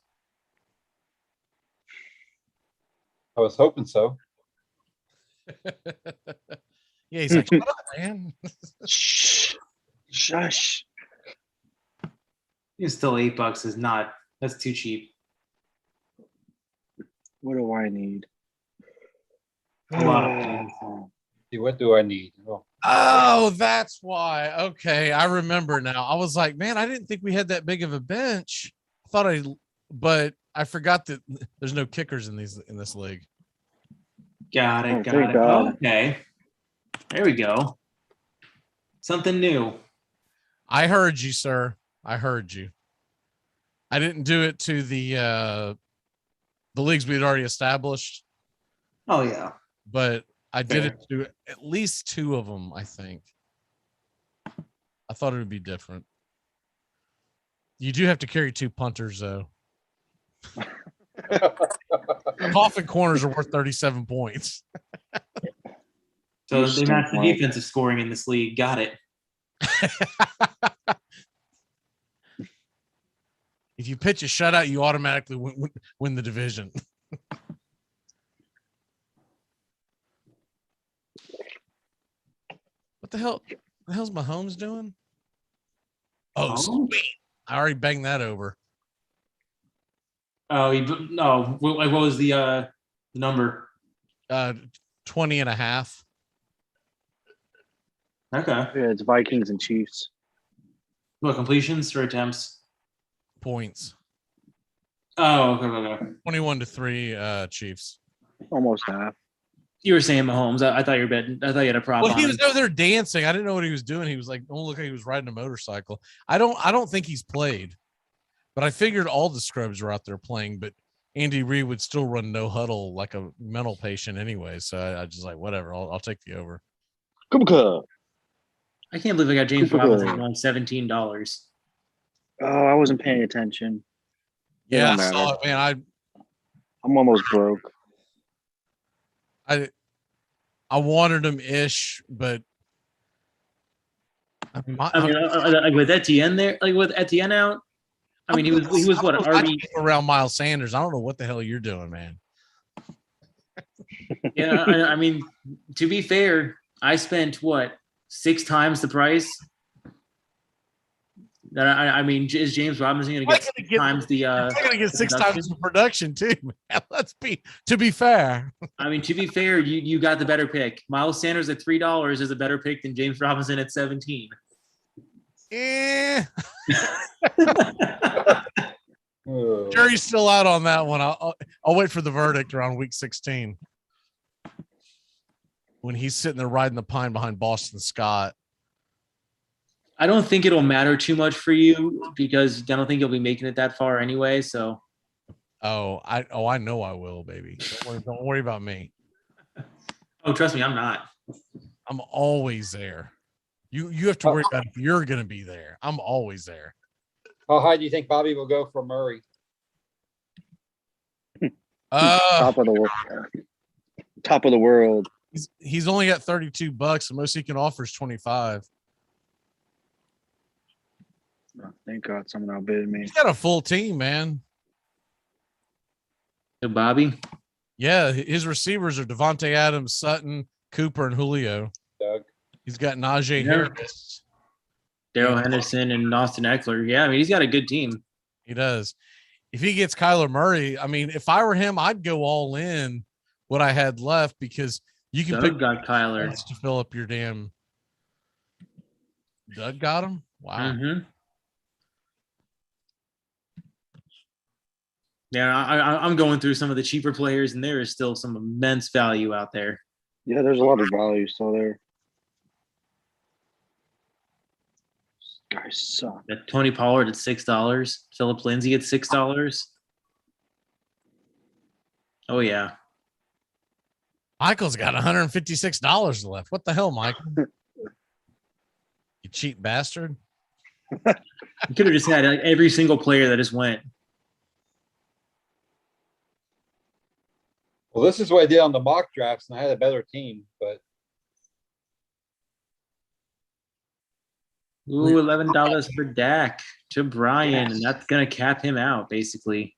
I was hoping so. Yeah, he's like, shut up, man. Shh. Shush. It's still $8 is not. That's too cheap. What do I need? A lot of things. See, what do I need? Oh, that's why. Okay, I remember now. I was like, man, I didn't think we had that big of a bench. But I forgot that there's no kickers in this league. Got it. God. Okay, there we go. Something new. I heard you, sir. I heard you. I didn't do it to the leagues we'd already established, Oh yeah. but I did it to at least 2 of them, I think. I thought it would be different. You do have to carry 2 punters, though. Coffin corners are worth 37 points. So they match the defensive scoring in this league. Got it. If you pitch a shutout, you automatically win the division. What the hell? What the hell's Mahomes doing? Oh, sweet. I already banged that over. Oh, no. What was the number? 20.5. Okay. Yeah, it's Vikings and Chiefs. What, completions or attempts? Points. Oh, okay. 21-3 Chiefs. Almost half. You were saying Mahomes. I thought you were betting. I thought you had a prop. Well, he was over there dancing. I didn't know what he was doing. He was like, "Oh, look like he was riding a motorcycle." I don't think he's played, but I figured all the scrubs were out there playing. But Andy Reid would still run no huddle like a mental patient anyway. So I just like whatever. I'll take the over. I can't believe I got James Robinson on $17. Oh, I wasn't paying attention. Yeah, I saw it, man. I'm almost broke. I wanted him ish, but like with Etienne there, like with Etienne out. I mean, he was what, an RB around Miles Sanders. I don't know what the hell you're doing, man. Yeah, I mean, to be fair, I spent what 6 times the price. That I mean, is James Robinson going to get 6 times the? I'm going to get 6 times the production too, man. To be fair. I mean, to be fair, you got the better pick. Miles Sanders at $3 is a better pick than James Robinson at 17. Yeah. Jury's still out on that one. I'll wait for the verdict around week 16 when he's sitting there riding the pine behind Boston Scott. I don't think it'll matter too much for you because I don't think you'll be making it that far anyway. So, I know I will, baby. Don't worry about me. Oh, trust me, I'm not. I'm always there. You have to worry about if you're going to be there. I'm always there. How high do you think Bobby will go for Murray? Top of the world. He's only got $32. The most he can offer is 25. Oh, thank God someone outbid me. He's got a full team, man. So Bobby? Yeah, his receivers are Devontae Adams, Sutton, Cooper, and Julio. Doug. He's got Najee Harris, Darrell Henderson, and Austin Eckler. Yeah, I mean, he's got a good team. He does. If he gets Kyler Murray, I mean, if I were him, I'd go all in what I had left because you can pick got Kyler to fill up your damn. Doug got him. Wow. Mm-hmm. Yeah, I'm going through some of the cheaper players, and there is still some immense value out there. Yeah, there's a lot of value still there. These guys suck. That Tony Pollard at $6, Philip Lindsay at $6. Oh yeah, Michael's got $156 left. What the hell, Michael? You cheap bastard. you could have just had like every single player that just went. Well, this is what I did on the mock drafts, and I had a better team, but Ooh, $11 for Dak to Brian, and that's gonna cap him out basically.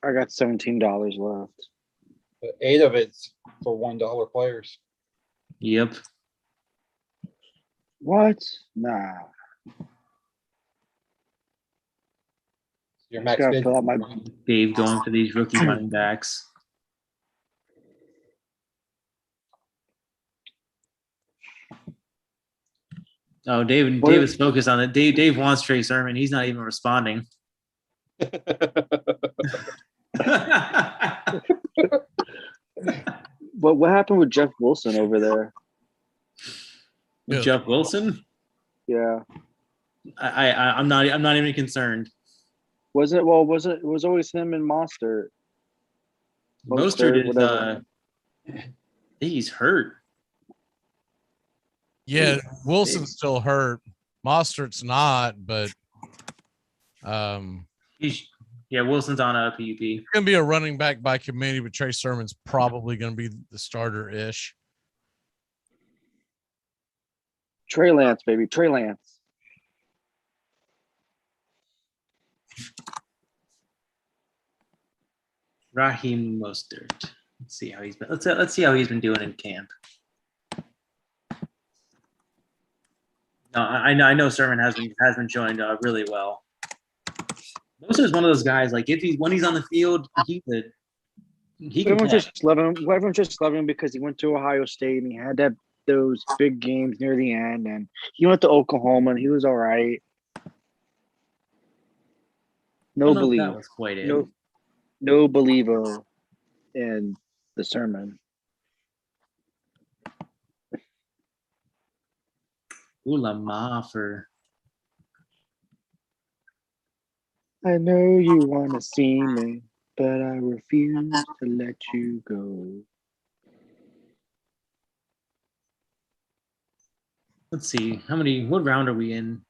I got $17 left. 8 of it's for $1 players. Yep. What? Nah. Your Just max gotta bid. fill out my Dave going for these rookie running backs. Oh, Dave is focused on it. Dave wants Trey Sermon. He's not even responding. But what happened with Jeff Wilson over there? With Jeff Wilson? Yeah. I'm not even concerned. It was always him and Monster. Mostert is whatever. he's hurt. Yeah, Wilson's still hurt. Mostert's not, but Wilson's on a PUP. He's gonna be a running back by committee, but Trey Sermon's probably gonna be the starter-ish. Trey Lance, baby. Trey Lance. Raheem Mostert. Let's see how he's been. Let's see how he's been doing in camp. No, I know Sermon has been showing really well. Mostert is one of those guys. Like when he's on the field, he can. Everyone just love him. Everyone just love him because he went to Ohio State and he had those big games near the end, and he went to Oklahoma and he was all right. No believe. That was quite it. No believer in the sermon. Ooh la ma for. I know you want to see me, but I refuse to let you go. Let's see. What round are we in?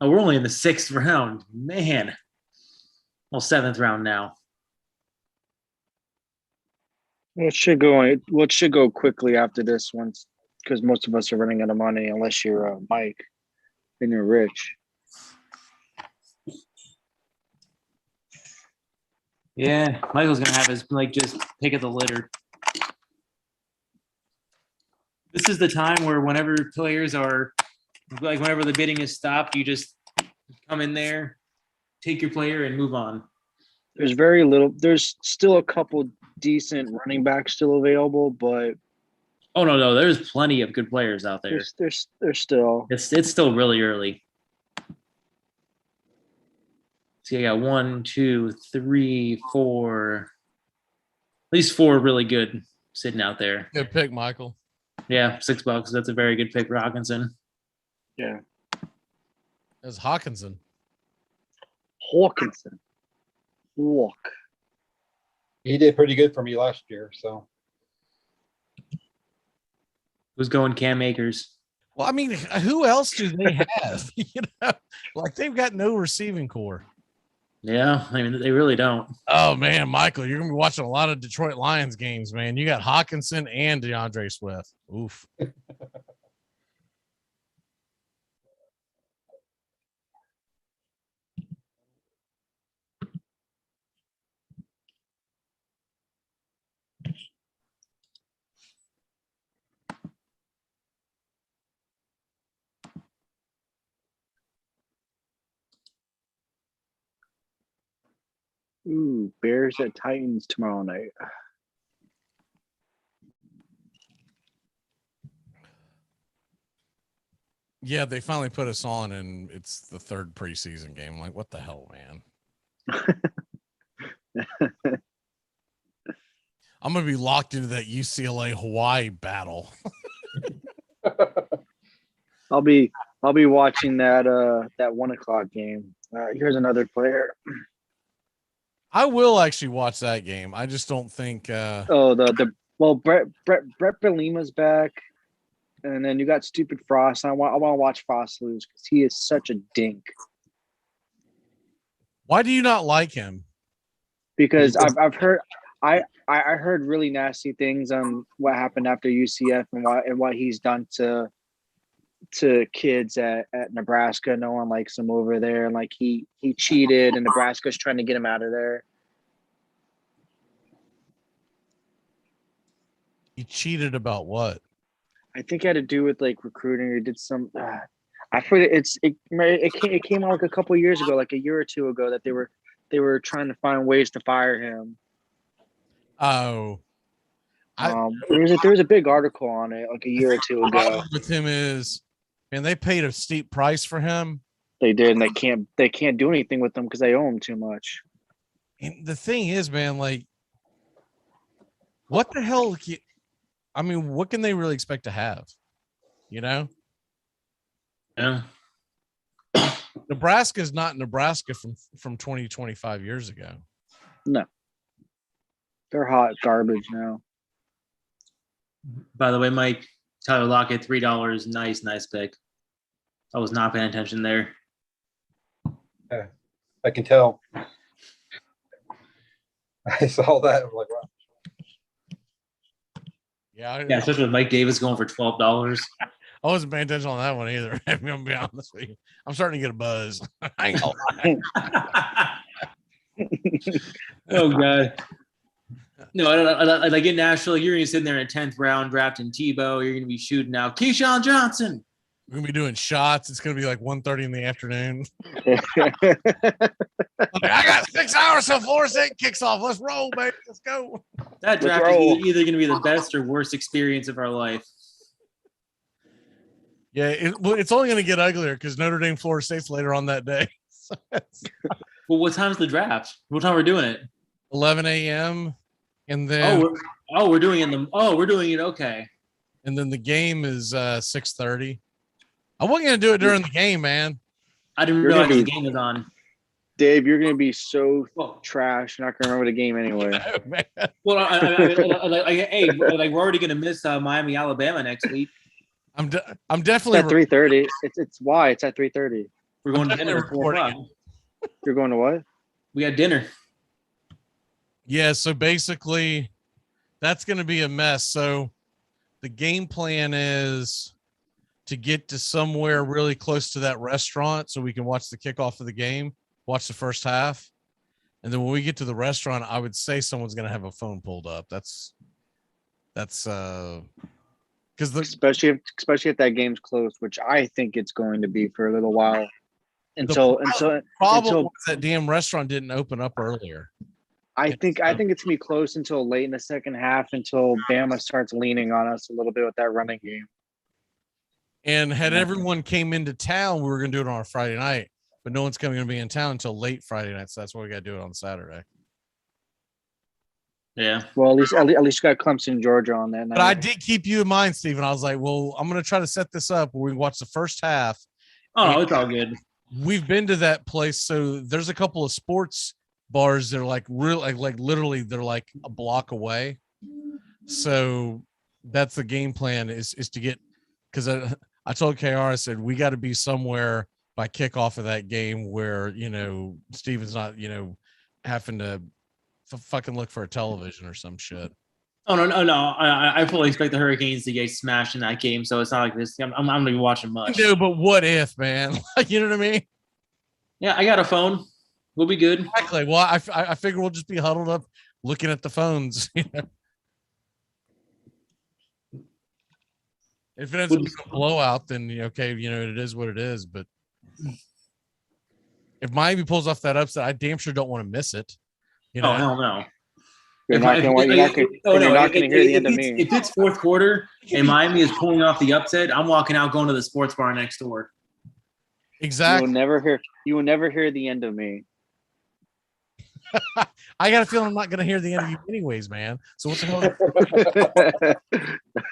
Oh, we're only in the 6th round. Man. Well, 7th round now. Well, it should go quickly after this one because most of us are running out of money unless you're Mike and you're rich. Yeah, Michael's gonna have his just pick of the litter. This is the time where whenever players are whenever the bidding is stopped, you just come in there, take your player, and move on. There's very little. There's still a couple decent running backs still available, but no, there's plenty of good players out there. There's still. It's still really early. So I got 1, 2, 3, 4, at least 4 really good sitting out there. Good pick, Michael. Yeah, $6. That's a very good pick for Hawkinson. Yeah. That's Hawkinson. Walk. He did pretty good for me last year, so. Who's going Cam Akers? Well, I mean, who else do they have? They've got no receiving core. Yeah, I mean, they really don't. Oh, man, Michael, you're going to be watching a lot of Detroit Lions games, man. You got Hawkinson and DeAndre Swift. Oof. Ooh, Bears at Titans tomorrow night. Yeah, they finally put us on, and it's the 3rd preseason game. I'm like, what the hell, man? I'm gonna be locked into that UCLA Hawaii battle. I'll be watching that 1:00 game. Here's another player. I will actually watch that game. I just don't think. Brett Belima's back, and then you got Stupid Frost. I want to watch Frost lose because he is such a dink. Why do you not like him? Because I've heard I heard really nasty things on what happened after UCF and what he's done to kids at Nebraska. No one likes him over there, and like he cheated, and Nebraska's trying to get him out of there. He cheated about what? I think it had to do with like recruiting. Or did some. I forget. It came out like a couple of years ago, like a year or two ago, that they were trying to find ways to fire him. Oh, there was a big article on it like a year or two ago. With him is, man, they paid a steep price for him. They did, and they can't do anything with them because they owe him too much. And the thing is, man, like, what the hell? I mean, what can they really expect to have? You know? Yeah. Nebraska's not Nebraska from 20, 25 years ago. No, they're hot garbage now. By the way, Mike, Tyler Lockett, $3. Nice pick. I was not paying attention there. I can tell. I saw that. I'm like, wow. Yeah, Yeah, especially with Mike Davis going for $12. I wasn't paying attention on that one either. I'm gonna be honest with you. I'm starting to get a buzz. I ain't gonna lie. Oh God. No, like in Nashville, you're gonna sit there in the 10th round drafting Tebow. You're gonna be shooting out Keyshawn Johnson. We're gonna be doing shots. It's gonna be like 1:30 in the afternoon. I got 6 hours till Florida State kicks off. Let's roll, baby. Let's go. That draft is either gonna be the best or worst experience of our life. Yeah, it's only gonna get uglier because Notre Dame, Florida State's later on that day. Well, what time's the draft? What time we're doing it? 11 a.m. and then we're doing it. Okay. And then the game is 6:30. I wasn't gonna do it during the game, man. I didn't realize the game was on. Dave, you're gonna be so trash. You're not gonna remember the game anyway. Well, hey, like we're already gonna miss Miami, Alabama next week. I'm definitely at 3:30. It's why it's at 3:30. We're going to dinner at 4 o'clock. You're going to what? We got dinner. Yeah, so basically that's going to be a mess. So the game plan is to get to somewhere really close to that restaurant so we can watch the kickoff of the game, watch the first half. And then when we get to the restaurant, I would say someone's going to have a phone pulled up. That's because especially if that game's close, which I think it's going to be for a little while until that damn restaurant didn't open up earlier. I think it's gonna be close until late in the second half until Bama starts leaning on us a little bit with that running game. And had everyone came into town, we were gonna do it on a Friday night, but no one's going to be in town until late Friday night, so that's why we got to do it on Saturday. Yeah. Well, at least you got Clemson, Georgia on that night. But I did keep you in mind, Stephen. I was like, well, I'm going to try to set this up where we watch the first half. Oh, it's all good. We've been to that place. So there's a couple of sports bars that are like real, like literally they're like a block away. So that's the game plan is to get, because I told KR, I said, we got to be somewhere by kickoff of that game where, Stephen's not, having to fucking look for a television or some shit. Oh no! I fully expect the Hurricanes to get smashed in that game, so it's not like this. I'm gonna be watching much. No, but what if, man? You know what I mean? Yeah, I got a phone. We'll be good. Exactly. Well, I figure we'll just be huddled up looking at the phones. If it ends up being a blowout, then okay, it is what it is. But if Miami pulls off that upset, I damn sure don't want to miss it. Oh hell no! You're not going to hear the end of me. If it's fourth quarter and Miami is pulling off the upset, I'm walking out going to the sports bar next door. Exactly. You will never hear the end of me. I got a feeling I'm not going to hear the end of you anyways, man. So what the hell?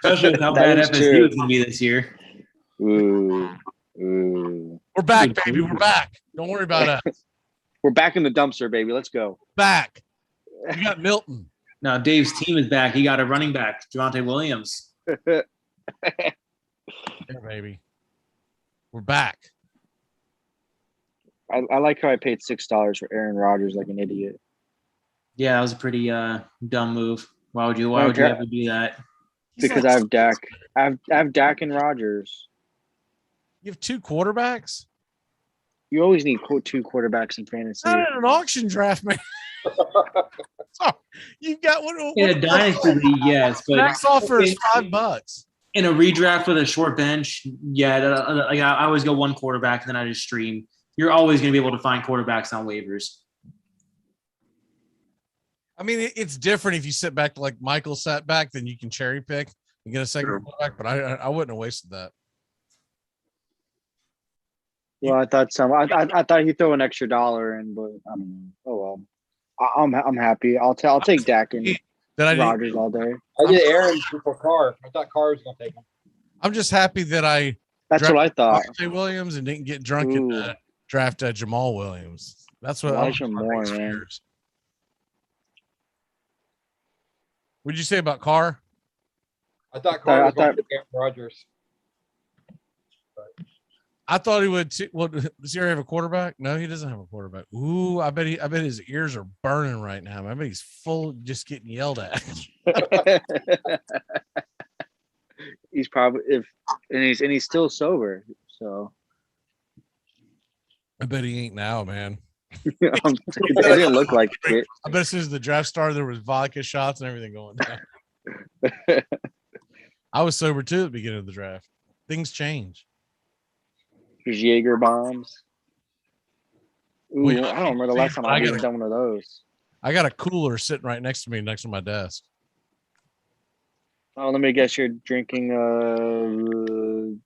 Especially with how bad FSU is going to be this year. Ooh. We're back, baby. We're back. Don't worry about us. We're back in the dumpster, baby. Let's go. Back. You got Milton. Now Dave's team is back. He got a running back, Javonte Williams. Yeah, baby. We're back. I like how I paid $6 for Aaron Rodgers like an idiot. Yeah, that was a pretty dumb move. Why would you ever do that? Because I have Dak. I have Dak and Rodgers. You have two quarterbacks? You always need two quarterbacks in fantasy. Not in an auction draft, man. So you've got one in a dynasty league, yes, but max offer is $5. In a redraft with a short bench, yeah, I always go one quarterback and then I just stream. You're always going to be able to find quarterbacks on waivers. I mean, it's different if you sit back like Michael sat back, then you can cherry pick and get a second quarterback. But I wouldn't have wasted that. Well, I thought he'd throw an extra $1 in, but I mean, oh well. I'm happy. I'll take Dak and Rodgers all day. I did Aaron before Carr. I thought Carr was going to take him. I'm just happy that That's what I thought. Williams and didn't get drunk draft Jamal Williams. That's what Elijah my Moore, biggest man. fears. What'd you say about Carr? I thought Carr was going thought- to get Rodgers. I thought he would too. Well, does he already have a quarterback? No, he doesn't have a quarterback. Ooh, I bet his ears are burning right now. I bet he's full, just getting yelled at. He's probably he's still sober. So I bet he ain't now, man. it didn't look like it. I bet as soon as the draft started, there was vodka shots and everything going down. I was sober too at the beginning of the draft. Things change. There's Jaeger bombs. Ooh, Well, I don't remember the last time I I gotta- even done one of those. I got a cooler sitting right next to me, next to my desk. Oh, let me guess. You're drinking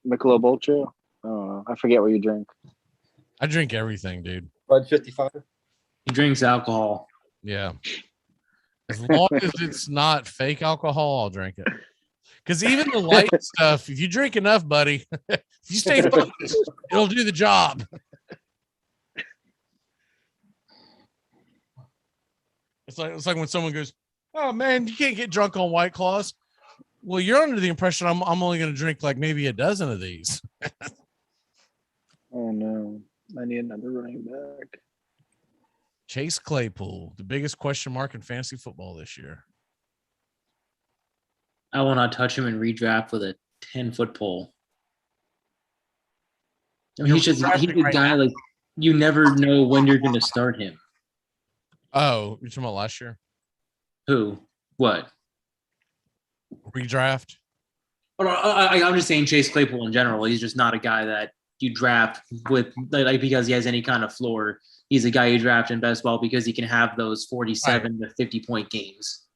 Michelob Ultra. Oh, I forget what you drink. I drink everything, dude. Bud 55. He drinks alcohol. Yeah. As long as it's not fake alcohol, I'll drink it. Because even the light stuff, if you drink enough, buddy, if you stay focused, it'll do the job. It's like when someone goes, "Oh man, you can't get drunk on White Claws." Well, you're under the impression I'm only going to drink like maybe a dozen of these. Oh no, I need another running back. Chase Claypool, the biggest question mark in fantasy football this year. I will not touch him in redraft with a 10-foot pole. I mean, he's a guy like you never know when you're going to start him. Oh, you're talking about last year? Who? What? Redraft? I'm just saying Chase Claypool in general. He's just not a guy that you draft with like because he has any kind of floor. He's a guy you draft in best ball because he can have those 47 to 50-point games.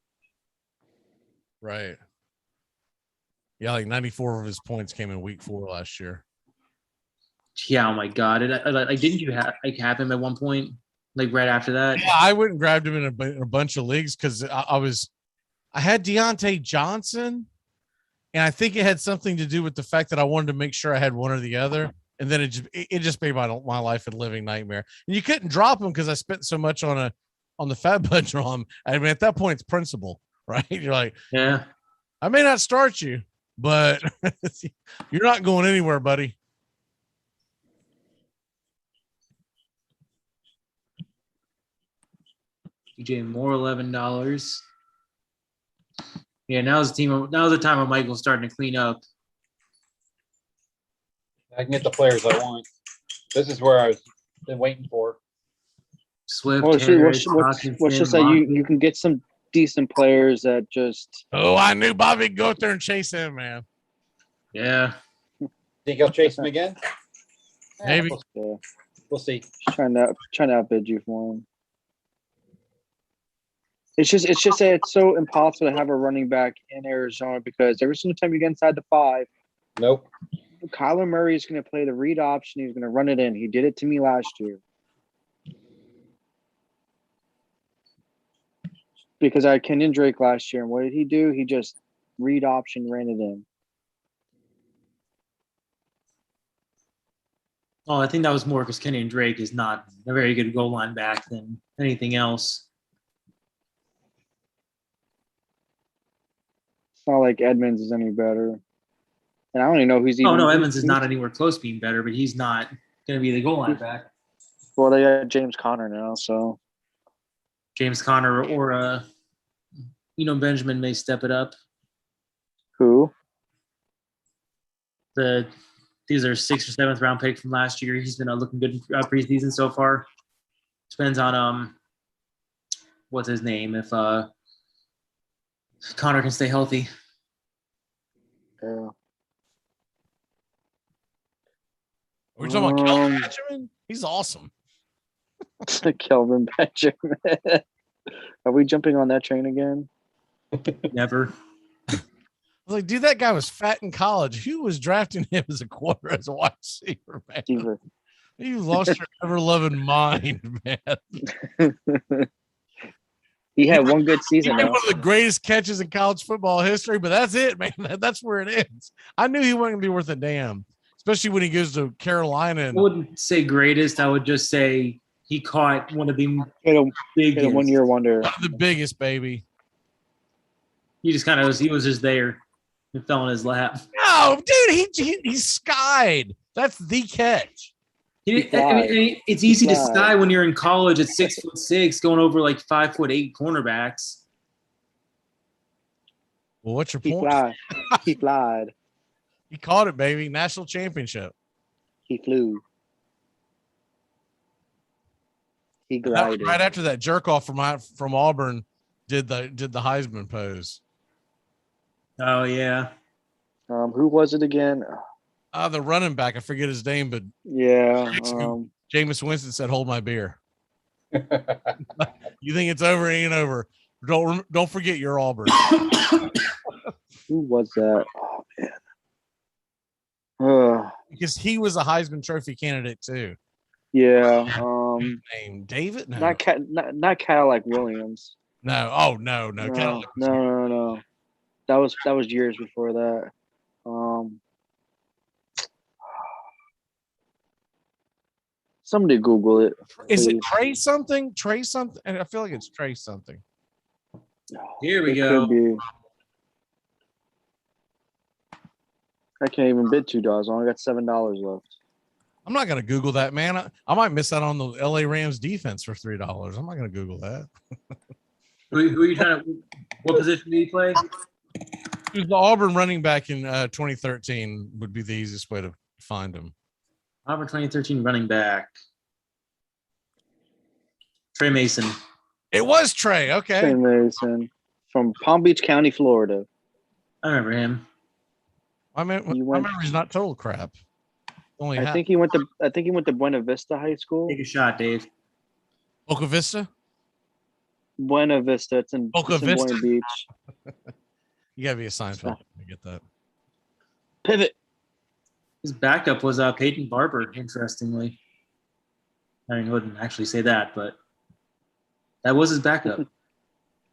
Right. Yeah, like 94 of his points came in week 4 last year. Yeah, oh my God. Didn't you have him at one point? Like right after that? Yeah, I went and grabbed him in a bunch of leagues because I had Deontay Johnson, and I think it had something to do with the fact that I wanted to make sure I had one or the other. And then it just made my life a living nightmare. And you couldn't drop him because I spent so much on the fat budget on him. I mean, at that point, it's principle, right? You're like, Yeah. I may not start you, but you're not going anywhere, buddy. DJ Moore, $11. Yeah, now's the time when Michael's starting to clean up. I can get the players I want. This is where I was been waiting for. Swift, Well, Harris, let's just say Hockenson, you can get some decent players that just. Oh, I knew Bobby would go out there and chase him, man. Yeah. Think he'll chase him again? Maybe. Yeah, We'll see. trying to outbid you for him. It's just that it's so impossible to have a running back in Arizona because every single time you get inside the 5, Nope. Kyler Murray is going to play the read option. He's going to run it in. He did it to me last year. Because I had Kenyon Drake last year, and what did he do? He just read option ran it in. Oh, I think that was more because Kenyon Drake is not a very good goal line back than anything else. It's not like Edmonds is any better. And I don't even know who's even. Oh, no, Evans is not anywhere close to being better, but he's not going to be the goal line back. Well, they got James Conner now, so. James Conner or Benjamin may step it up. Who? These are 6th or 7th round pick from last year. He's been looking good in preseason so far. Depends on what's his name if Connor can stay healthy. Yeah. Are we talking about Kelvin Benjamin? He's awesome. Kelvin Benjamin. Are we jumping on that train again? Never. I was like, dude, that guy was fat in college. Who was drafting him as a wide receiver, man? Receiver. You lost your ever-loving mind, man. He had one good He season, had though. one of the greatest catches in college football history, but that's it, man. That's where it ends. I knew he wasn't going to be worth a damn. especially when he goes to Carolina. I And wouldn't say greatest. I would just say he caught one of the Hit a biggest. 1 year wonder. one of the biggest, baby. He just kind of was. He was just there. It fell in his lap. No, dude, he skied. That's the catch. It's easy to flies. sky when you're in college at 6'6", going over like 5'8" cornerbacks. Well, what's your He point? flied. He flied. He caught it, baby. National championship. He flew. He And that was glided. right after that jerk off from Auburn did the Heisman pose. Oh yeah, Who was it again? The running back, I forget his name, but Yeah. Jameis Winston said, "Hold my beer." You think it's over? It ain't over. Don't forget your Auburn. Who was that? Oh man. Because he was a Heisman Trophy candidate too. Yeah. Name David? No, Not Cadillac Williams. no. Oh no. No. Cadillac was- No. That was years before that. Somebody Google it. Is it please. Trey something? Trey something? And I feel like it's Trey something. here we It go. could be. I can't even bid $2. I only got $7 left. I'm not gonna Google that, man. I might miss out on the LA Rams defense for $3. I'm not gonna Google that. Who are you trying to? What position did he play? He was the Auburn running back in 2013 would be the easiest way to find him. Auburn 2013 running back. Trey Mason. It was Trey. Okay. Trey Mason from Palm Beach County, Florida. I remember him. My memory's not total crap. Only I think he went to Buena Vista High School. Take a shot, Dave. Boca Vista. Buena Vista. It's in Boca Boynton Vista? Beach. You gotta be a Seinfeld to get that. Pivot. His backup was Peyton Barber. Interestingly, I mean, I wouldn't actually say that, but that was his backup.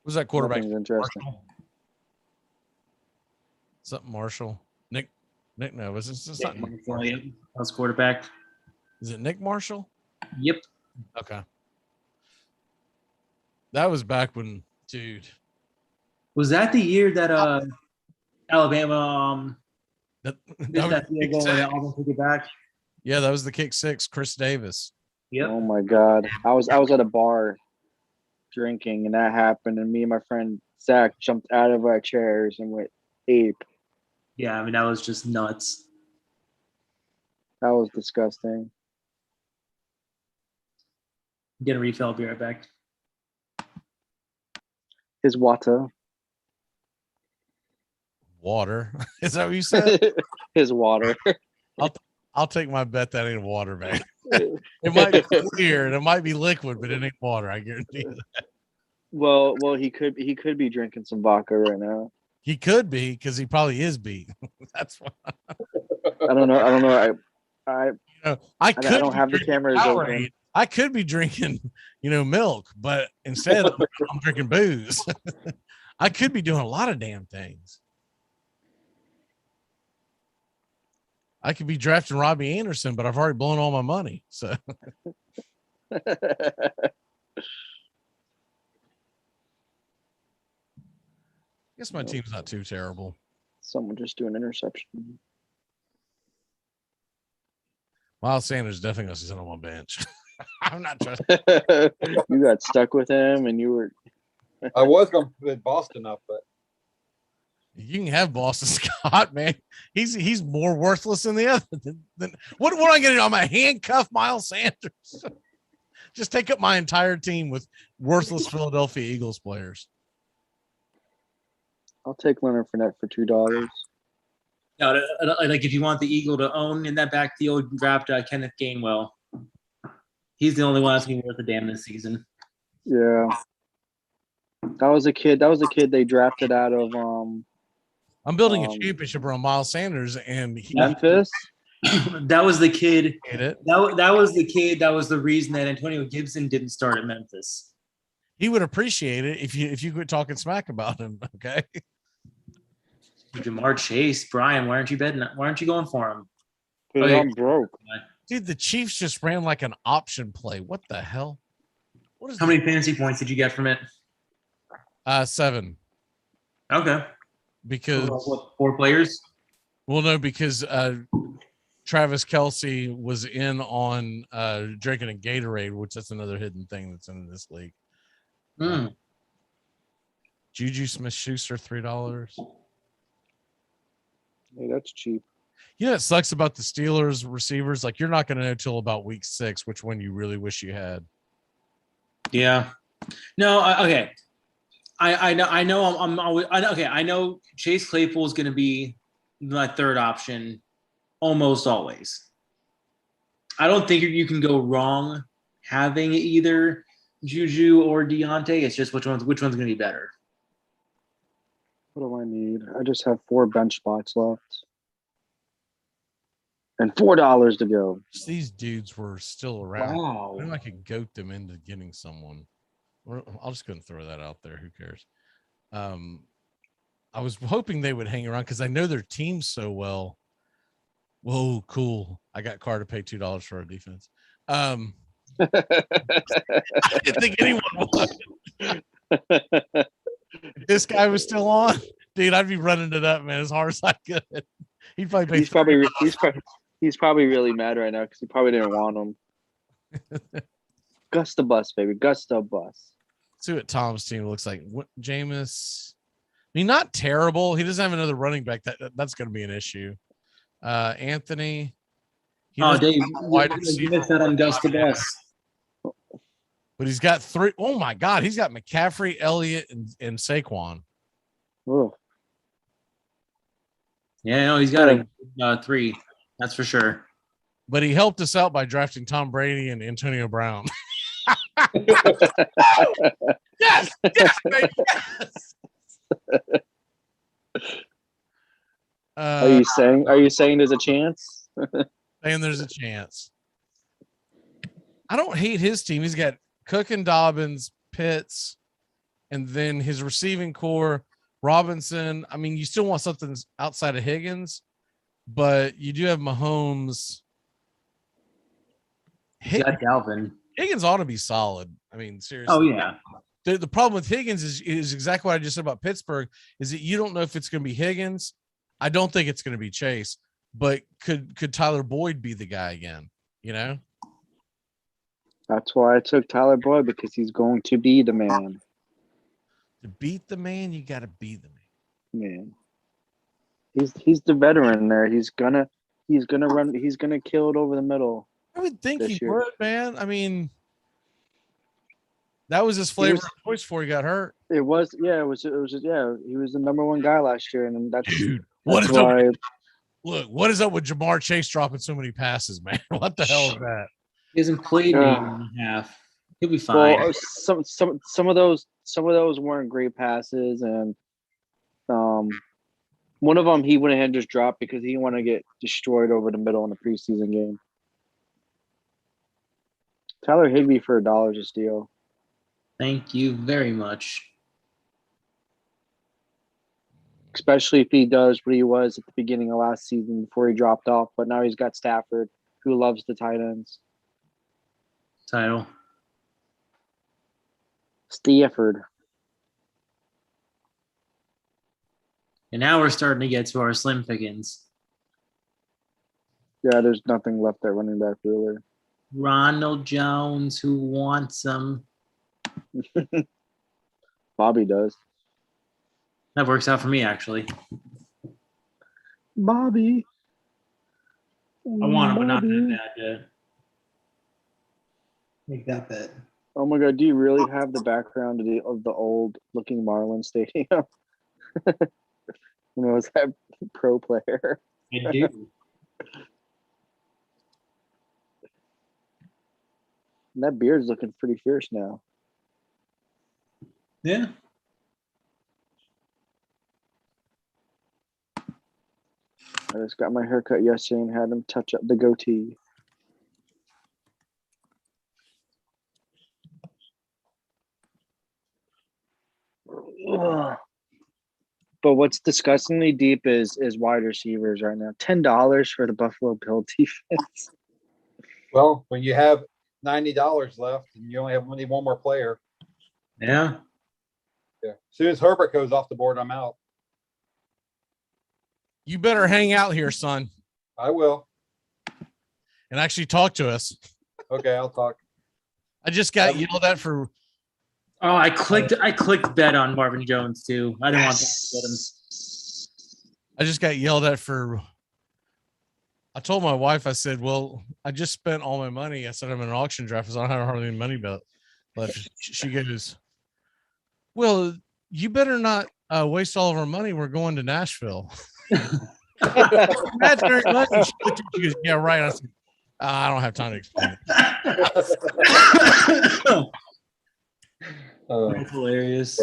Who's that quarterback? Nothing's interesting. Marshall? Something Marshall. Nick, no, is this not Nick Marshall? That was quarterback. Is it Nick Marshall? Yep. Okay. That was back when, dude. Was that the year that Alabama That missed was that field kick goal and six. Auburn took it back? Yeah, that was the kick six, Chris Davis. Yep. Oh my God. I was at a bar drinking and that happened, and me and my friend Zach jumped out of our chairs and went ape. Yeah, I mean that was just nuts. That was disgusting. Get a refill. I'll be right back. His water. Water. Is that what you said? His water. I'll take my bet that ain't water, man. It might be clear and it might be liquid, but it ain't water. I guarantee you that. Well, he could be drinking some vodka right now. He could be because he probably is beat. That's why. I don't know. I could don't be have the drinking cameras Powerade. open. I could be drinking, milk, but instead I'm drinking booze. I could be doing a lot of damn things. I could be drafting Robbie Anderson, but I've already blown all my money. So I guess my team's not too terrible. Someone just do an interception. Miles Sanders definitely going to sit on my bench. I'm not trusting. You got stuck with him, and you were. I was going to put Boston up, but You can have Boston Scott, man. He's more worthless than the other. Than what am I going to do? I'm going to handcuff Miles Sanders. Just take up my entire team with worthless Philadelphia Eagles players. I'll take Leonard Fournette for $2. No, like if you want the Eagle to own in that backfield, draft Kenneth Gainwell. He's the only one that's going to be worth a damn this season. Yeah, that was a kid. They drafted out of I'm building a championship around Miles Sanders, and Memphis. That was the kid. hit it. That was the kid. That was the reason that Antonio Gibson didn't start at Memphis. He would appreciate it if you quit talking smack about him. Okay. Jamar Chase, Brian, why aren't you betting? Why aren't you going for him? Oh, yeah. I'm broke. Dude, the Chiefs just ran like an option play. What the hell? What is How many fantasy points did you get from it? 7. Okay. Because What, 4 players? well, no, because Travis Kelsey was in on drinking a Gatorade, which that's another hidden thing that's in this league. Juju Smith-Schuster, $3. Hey, that's cheap. You know, it sucks about the Steelers receivers. Like, you're not going to know till about week 6 which one you really wish you had. Yeah. No. Okay. I know. I'm always. Okay. I know Chase Claypool is going to be my third option almost always. I don't think you can go wrong having either Juju or Deontay. It's just which one's going to be better. What do I need? I just have 4 bench spots left. And $4 to go. These dudes were still around. Wow. Maybe I could goat them into getting someone. Or I'll just go and throw that out there. Who cares? I was hoping they would hang around because I know their team so well. Whoa, cool. I got Carr to pay $2 for our defense. I didn't think anyone would. If this guy was still on, dude, I'd be running to that man as hard as I could. He'd probably pay he's probably really mad right now because he probably didn't want him. Gus the bus, baby. Gus the bus. See what Tom's team looks like. What Jameis? I mean, not terrible. He doesn't have another running back. That's going to be an issue. Anthony. Dave, you missed that on Gus the Bus. But he's got 3. Oh my God, he's got McCaffrey, Elliott, and Saquon. Ugh. Yeah, no, he's got a 3. That's for sure. But he helped us out by drafting Tom Brady and Antonio Brown. Yes, baby, yes. Are you saying there's a chance? And there's a chance. I don't hate his team. He's got Cook and Dobbins, Pitts, and then his receiving core, Robinson. I mean, you still want something outside of Higgins, but you do have Mahomes. Got Dalvin. Higgins ought to be solid. I mean, seriously. Oh yeah. The problem with Higgins is exactly what I just said about Pittsburgh, is that you don't know if it's going to be Higgins. I don't think it's going to be Chase, but could Tyler Boyd be the guy again? You know? That's why I took Tyler Boyd, because he's going to be the man. To beat the man, you got to be the man. He's the veteran there. He's gonna run. He's gonna kill it over the middle. I would think he year. would, man. I mean, that was his flavor of choice before he got hurt. It was. He was the number 1 guy last year, and that's Dude. What is up with Jamar Chase dropping so many passes, man? What the hell is that? He hasn't played in a year and a half. He'll be fine. Well, some of those weren't great passes, and one of them he went ahead and just dropped because he didn't want to get destroyed over the middle in the preseason game. Tyler Higbee for $1 is a steal. Thank you very much. Especially if he does what he was at the beginning of last season before he dropped off. But now he's got Stafford, who loves the tight ends. Title. Stafford. And now we're starting to get to our slim pickings. Yeah, there's nothing left at running back, really. Ronald Jones, who wants him? Bobby does. That works out for me, actually. Bobby. I want him, but not that bad to make that bet. Oh my God! Do you really have the background of the old looking Marlin Stadium? Was that pro player? I do. And that beard's looking pretty fierce now. Yeah. I just got my haircut yesterday and had him touch up the goatee. Ugh. But what's disgustingly deep is wide receivers right now. $10 for the Buffalo Bill defense. Well, when you have $90 left and you only need one more player. Yeah. Yeah. As soon as Herbert goes off the board, I'm out. You better hang out here, son, I will. and actually talk to us. Okay, I'll talk. I just got yelled at for. Oh, I clicked bet on Marvin Jones too. I didn't want that to get him. I just got yelled at for. I told my wife, I said, well, I just spent all my money. I said, I'm in an auction draft, so I don't have hardly any money left. She goes, well, you better not waste all of our money. We're going to Nashville. That's very much. She goes, yeah, right. I said, I don't have time to explain it. That's hilarious.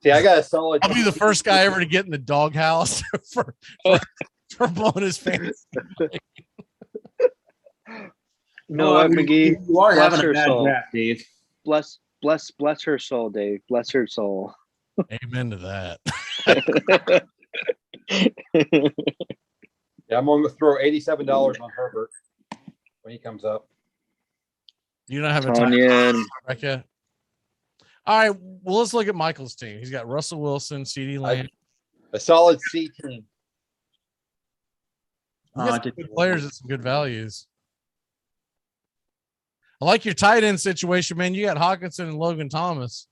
See, I got a solid. I'll be the first guy ever to get in the doghouse for blowing his face. No, what, McGee? You are Bless having her a bad soul. draft, Dave. Bless her soul, Dave. Bless her soul. Amen to that. Yeah, I'm going to throw $87 on Herbert when he comes up. You don't have a Tonyan. time back yet. All right, well, let's look at Michael's team. He's got Russell Wilson, CeeDee Lamb. A solid C team. He's got some good players at some good values. I like your tight end situation, man. You got Hawkinson and Logan Thomas.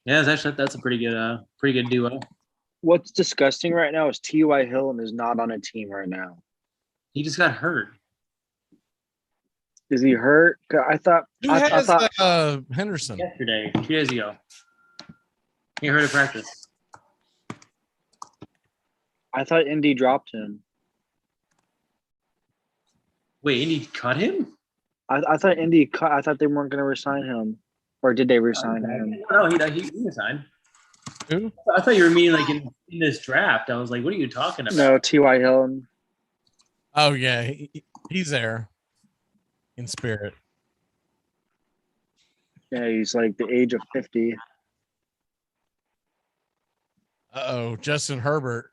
Yeah, that's a pretty good duo. What's disgusting right now is T.Y. Hilton is not on a team right now. He just got hurt. Is he hurt? I thought Henderson Yesterday, 2 days ago. He hurt at practice. I thought Indy dropped him. Wait, Indy cut him? I thought Indy cut. I thought they weren't going to resign him, or did they resign him? No, he resigned. Who? I thought you were meaning like in this draft. I was like, what are you talking about? No, T.Y. Hilton. Oh yeah, he's there in spirit. Yeah, he's like the age of 50. Uh-oh, Justin Herbert.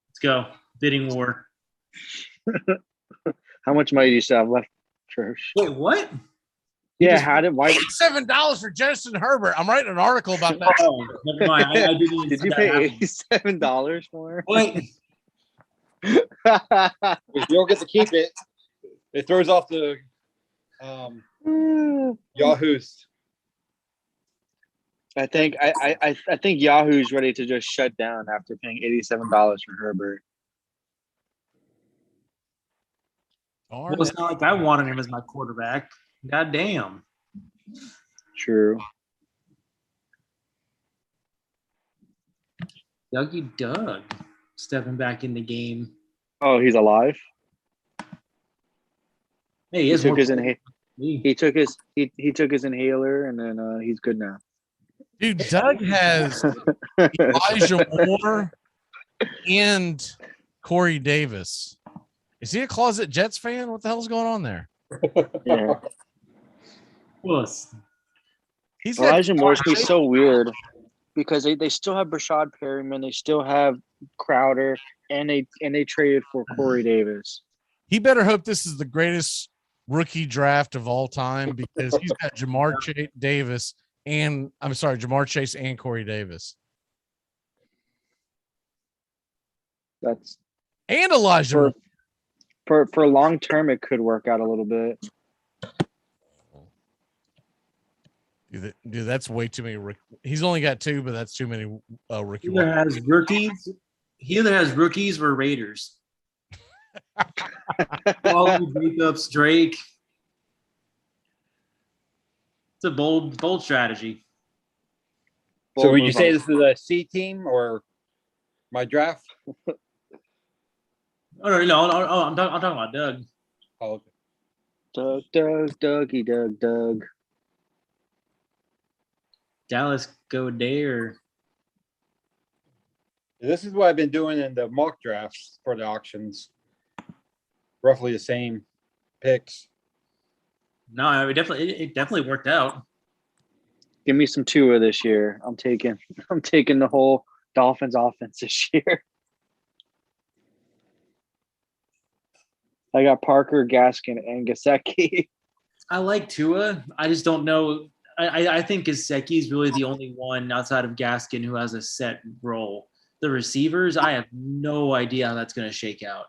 Let's go. Bidding war. How much money do you still have left, Church? Wait, what? Yeah, how did why? $87 for Justin Herbert. I'm writing an article about that. Oh, never mind. I didn't even Did see you that pay happen. $87 for? What? If you don't get to keep it, it throws off the Yahoos. I think Yahoo's ready to just shut down after paying $87 for Herbert. Well, it's not like I wanted him as my quarterback. God damn. True. Dougie Doug stepping back in the game. Oh, he's alive. Hey, He is took his he took his inhaler, and then he's good now. Dude, Doug has Elijah Moore and Corey Davis. Is he a closet Jets fan? What the hell's going on there? Yeah. Plus. He's Elijah Moore's be so weird because they still have Brashad Perryman, they still have Crowder, and they traded for Corey Davis. He better hope this is the greatest rookie draft of all time because he's got Jamar Chase and Corey Davis. That's And Elijah for long term it could work out a little bit. Dude, that's way too many. He's only got 2, but that's too many rookie. He either has rookies or Raiders. All Jacobs, Drake. It's a bold strategy. So would you say this is a C team or my draft? Oh no! I'm talking about Doug. Oh, Dougie Doug. Dallas go there. this is what I've been doing in the mock drafts for the auctions. Roughly the same picks. No, it definitely worked out. Give me some Tua this year. I'm taking the whole Dolphins offense this year. I got Parker, Gaskin, and Gesicki. I like Tua. I just don't know. I think Gesicki is really the only one outside of Gaskin who has a set role. The receivers, I have no idea how that's going to shake out.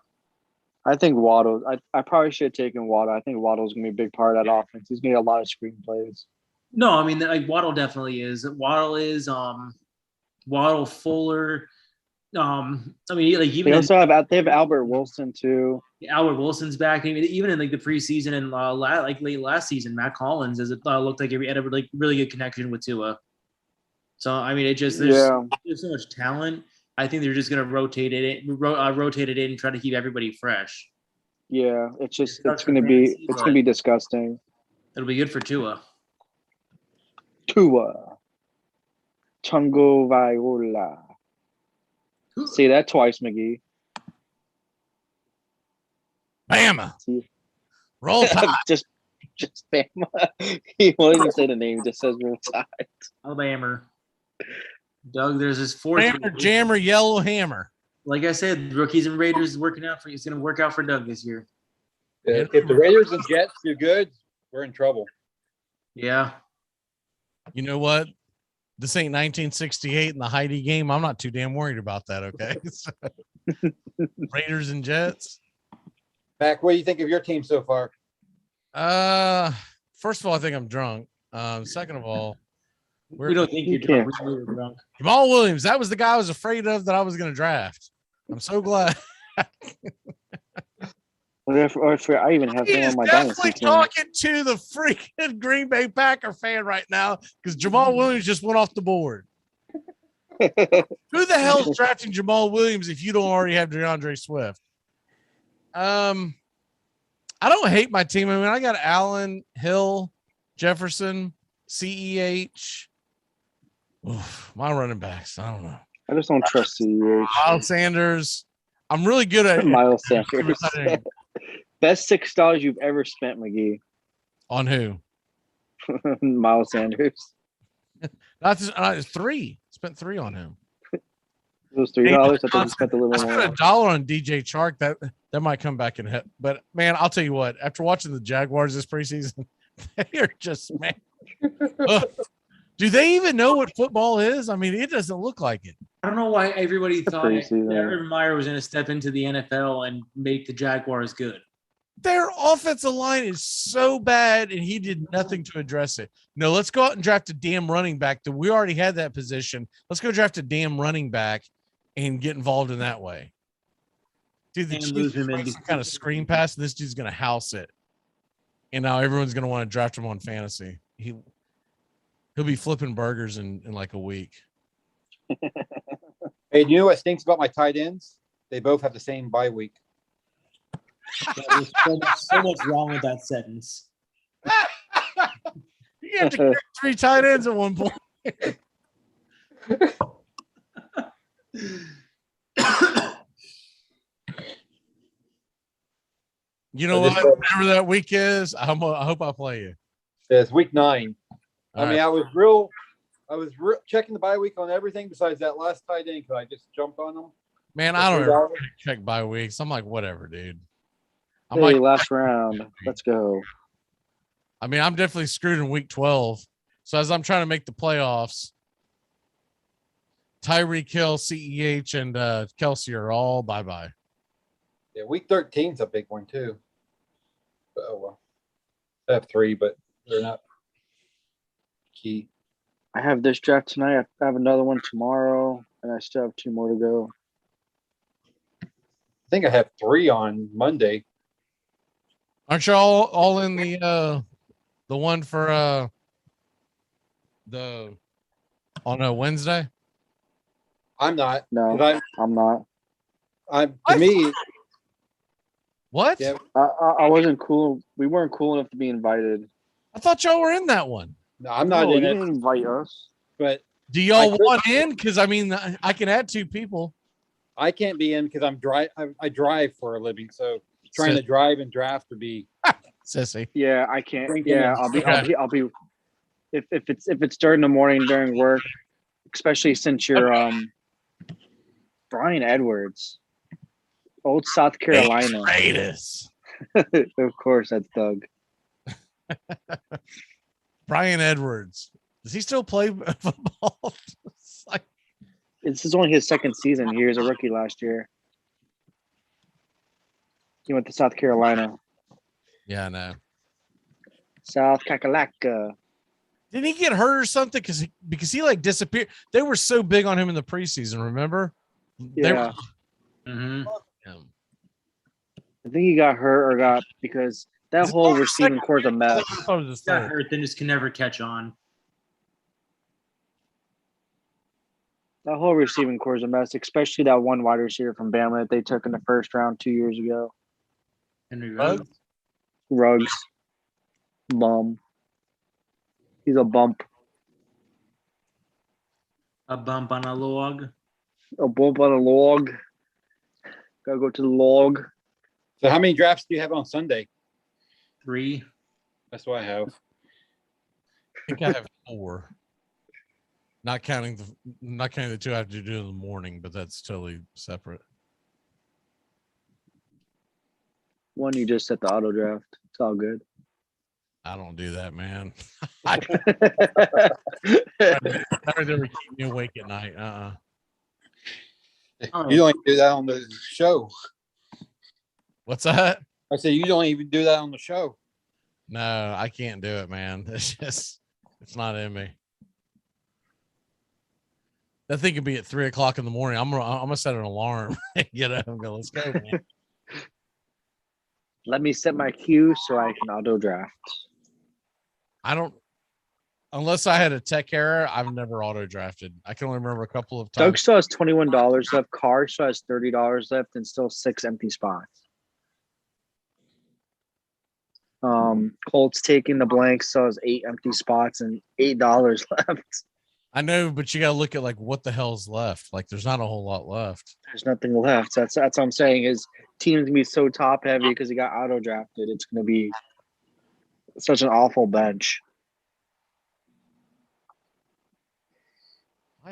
I think Waddle. I probably should have taken Waddle. I think Waddle's gonna be a big part of that offense. He's gonna get a lot of screenplays. No, I mean like Waddle definitely is. Waddle Fuller. I mean like even They also have Albert Wilson too. Albert Wilson's back. I mean, even in like the preseason and like late last season, Matt Collins looked like he had a like really good connection with Tua. So I mean, there's so much talent. I think they're just gonna rotate it in and try to keep everybody fresh. Yeah, it's gonna be disgusting. It'll be good for Tua. Tua Tungo Viola. Say that twice, McGee. Bama. See? Roll Tide. just Bama. He won't even say the name. He just says Roll Tide. Alabama. Doug, there's this fourth Jammer, Yellow Hammer. Like I said, rookies and Raiders is working out for you. It's going to work out for Doug this year. If the Raiders and Jets do good, we're in trouble. Yeah. You know what? This ain't 1968 in the Heidi game. I'm not too damn worried about that. Okay. Raiders and Jets. Mac, what do you think of your team so far? First of all, I think I'm drunk. Second of all, we don't think you're drunk. We're drunk. Jamal Williams. That was the guy I was afraid of that I was going to draft. I'm so glad. I even have him on my dynasty team. Talking to the freaking Green Bay Packer fan right now because Jamal Williams just went off the board. Who the hell's drafting Jamal Williams if you don't already have DeAndre Swift? I don't hate my team. I mean, I got Allen, Hill, Jefferson, CEH. Oof, my running backs. I don't know. I just don't trust CEH. Miles Sanders. I'm really good at Miles Sanders. Best $6 you've ever spent, McGee. On who? Miles Sanders. That's three. Spent $3 on him. It was $3. I thought you spent a little I more. spent $1 on DJ Chark. That might come back and hit. But man, I'll tell you what. After watching the Jaguars this preseason, they are just man. Do they even know what football is? I mean, it doesn't look like it. I don't know why everybody thought Urban Meyer was going to step into the NFL and make the Jaguars good. Their offensive line is so bad, and he did nothing to address it. No, let's go out and draft a damn running back. We already had that position. Let's go draft a damn running back and get involved in that way. Dude, the Chiefs some kind of screen pass, and this dude's going to house it. And now everyone's going to want to draft him on fantasy. He'll be flipping burgers in like a week. Hey, you know what stinks about my tight ends? They both have the same bye week. There's so much wrong with that sentence. You have to carry 3 tight ends at one point. You know what? Whatever that week is, I hope I play you. It's week 9. All I mean, right. I was checking the bye week on everything besides that last tight end because I just jumped on them. Man, I don't ever check bye weeks. I'm like, whatever, dude. I'm like, last round. Let's go. I mean, I'm definitely screwed in week 12. So as I'm trying to make the playoffs, Tyreek Hill, CEH, and Kelsey are all bye-bye. Yeah, week 13's a big one too. But, oh well. I have 3, but they're not key. I have this draft tonight. I have another one tomorrow, and I still have 2 more to go. I think I have 3 on Monday. Aren't you all in the one for on a Wednesday? I'm not. No, I'm not. To me. What? Yeah. I wasn't cool. We weren't cool enough to be invited. I thought y'all were in that one. No, I'm not in you it. didn't invite us. But do y'all want in? Because I mean, I can add 2 people. I can't be in because I drive for a living. So trying to drive and draft would be Sissy. Yeah, I can't. Drinking Yeah, and- I'll be. If it's during the morning during work, especially since you're Brian Edwards, old South Carolina. Raiders. Of course, that's Doug. Brian Edwards. Does he still play football? It's like, This is only his second season. He was a rookie last year. He went to South Carolina. yeah, I know. South Kakalaka. Didn't he get hurt or something? Because he like disappeared. They were so big on him in the preseason. Remember? They Yeah. Mhm. were, I think he got hurt or got because that Is it whole the receiving second core's a year? mess. I thought it was the Got third. hurt, then just can never catch on. That whole receiving core is a mess, especially that one wide receiver from Bama that they took in the first round 2 years ago. Henry Ruggs? Ruggs. Ruggs. Bum. He's a bump. A bump on a log. A bump on a log. Gotta go to the log. So how many drafts do you have on Sunday? 3. That's what I have. I think I have 4. Not counting the 2 I have to do in the morning, but that's totally separate. One you just set the auto draft. It's all good. I don't do that, man. That would ever keep me awake at night. Oh. You don't even do that on the show. What's that? I said you don't even do that on the show. No, I can't do it, man. It's not in me. That thing could be at 3:00 in the morning. I'm gonna set an alarm. Get up and go. Let's go, man. Let me set my queue so I can auto draft. I don't. Unless I had a tech error, I've never auto drafted. I can only remember a couple of times. Doug still has $21 left. Carr still has $30 left, and still 6 empty spots. Colts taking the blank still has 8 empty spots and $8 left. I know, but you got to look at like what the hell's left. Like, there's not a whole lot left. There's nothing left. That's what I'm saying. His team's gonna be so top heavy because he got auto drafted. It's gonna be such an awful bench.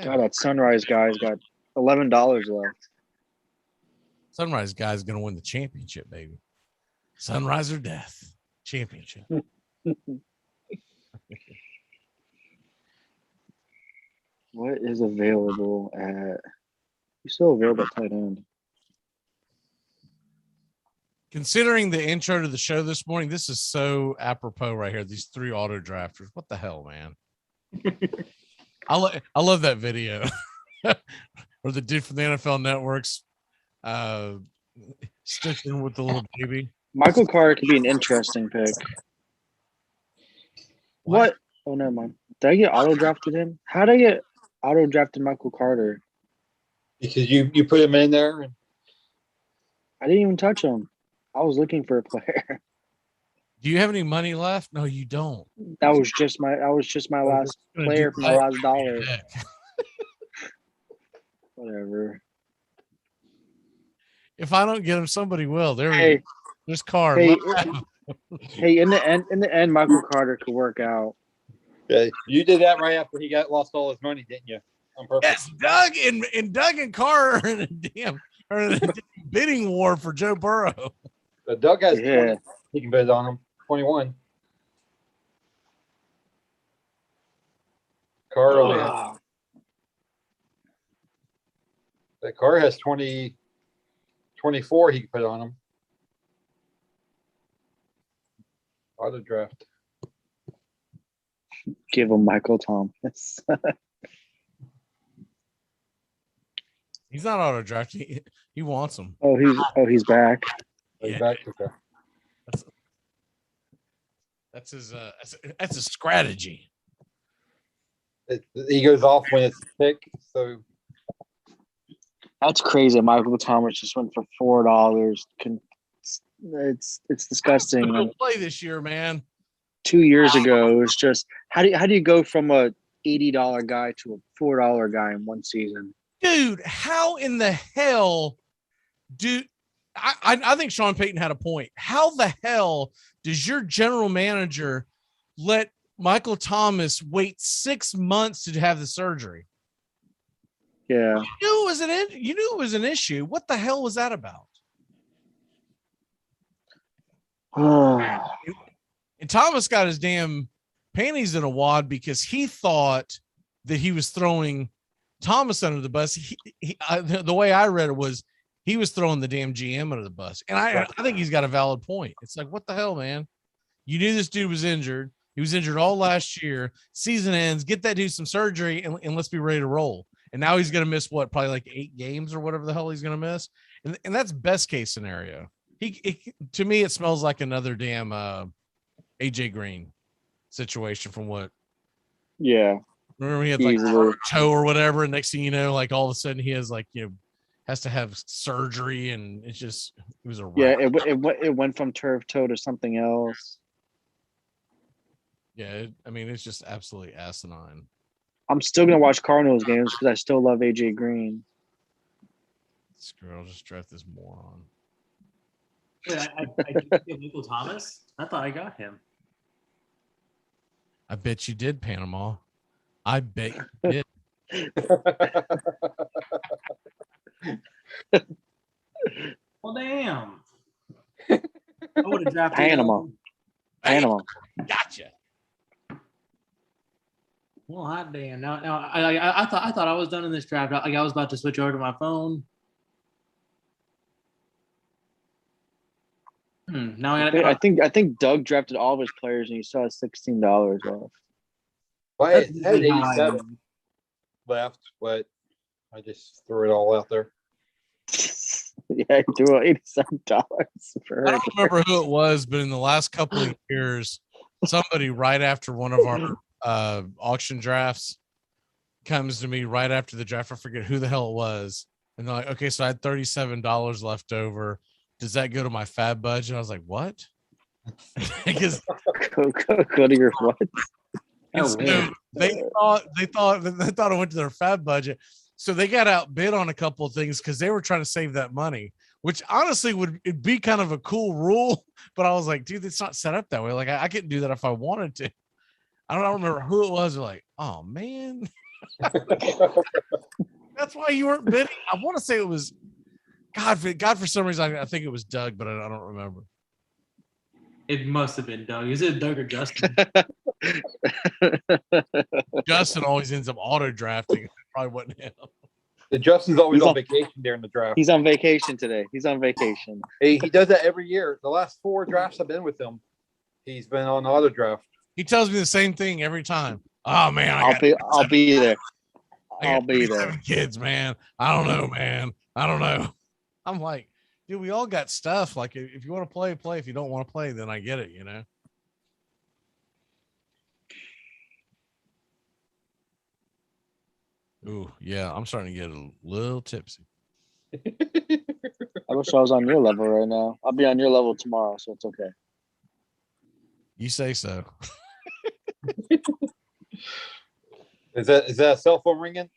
God, that Sunrise guy's got $11 left. Sunrise guy's gonna win the championship, baby. Sunrise or death championship. What is available at? He's still available at tight end. Considering the intro to the show this morning, this is so apropos right here. These 3 auto drafters. What the hell, man? I love that video. Or the dude from the NFL Network's sticking with the little baby. Michael Carter could be an interesting pick. What? Oh, never mind. Did I get auto drafted him? How did I get auto drafted Michael Carter? Because you put him in there. And I didn't even touch him. I was looking for a player. Do you have any money left? No, you don't. That was just my last player from my last dollar. Whatever. If I don't get him, somebody will. There we Hey, go. There's Carr. hey, hey! In the end, Michael Carter could work out. yeah, you did that right after he lost all his money, didn't you? On purpose. Yes, Doug and Carr are in a bidding war for Joe Burrow. Doug has Yeah. 20. He can bid on him. 21. Carr only has, that Carr has 20, 24 he can put on him. Auto draft. Give him Michael Thomas. He's not auto drafting. He wants him. he's back. He's Yeah. back to the That's his. That's a strategy. he goes off when it's thick. So That's crazy. Michael Thomas just went for $4. It's disgusting. He'll play this year, man. 2 years ago, it was just how do you go from a $80 guy to a $4 guy in one season? Dude, how in the hell do I think Sean Payton had a point. How the hell does your general manager let Michael Thomas wait 6 months to have the surgery? Yeah. You knew it was an issue. What the hell was that about? And Thomas got his damn panties in a wad because he thought that he was throwing Thomas under the bus. The way I read it was he was throwing the damn GM under the bus. And I think he's got a valid point. It's like, what the hell, man? You knew this dude was injured. He was injured all last year. Season ends. Get that dude some surgery and let's be ready to roll. And now he's going to miss probably like 8 games or whatever the hell he's going to miss. And that's best case scenario. To me, it smells like another damn AJ Green situation from what. Yeah. Remember he had like a toe or whatever. And next thing you know, like all of a sudden he has like, has to have surgery. And it was a wreck. Yeah. It went from turf toe to something else. Yeah. It's just absolutely asinine. I'm still going to watch Cardinals games because I still love AJ Green. Screw it, I'll just draft this moron. Wait, I didn't get Michael Thomas? I thought I got him. I bet you did, Panama. I bet you did. Well, damn. I would have drafted Panama. Gotcha. Well, hot damn. Now I thought I was done in this draft. Like I was about to switch over to my phone. Now I think Doug drafted all of his players and he still has $16 off. Well, I had 87 left, but I just threw it all out there. Yeah, he threw $87 for I don't remember who it was, but in the last couple of years, somebody right after one of our auction drafts comes to me right after the draft. I forget who the hell it was. And they're like, okay, so I had $37 left over. Does that go to my fab budget? I was like, what? Because go to your what? So they thought it went to their fab budget. So they got outbid on a couple of things because they were trying to save that money, which honestly would be kind of a cool rule. But I was like, dude, it's not set up that way. Like I couldn't do that if I wanted to. I don't remember who it was. They're like, oh man. That's why you weren't bidding. I want to say it was God for some reason I think it was Doug, but I don't remember. It must have been Doug. Is it Doug or Justin? Justin always ends up auto drafting. It probably wasn't him. Justin's always on vacation during the draft. He's on vacation today. He's on vacation. He does that every year. The last 4 drafts I've been with him, he's been on the auto draft. He tells me the same thing every time. Oh man, I'll be there. I'll be there. 7 kids, man. I don't know, man. I don't know. I'm like, dude, we all got stuff. Like, if you want to play, play. If you don't want to play, then I get it, Ooh, yeah, I'm starting to get a little tipsy. I wish I was on your level right now. I'll be on your level tomorrow, so it's okay. You say so. Is that a cell phone ringing?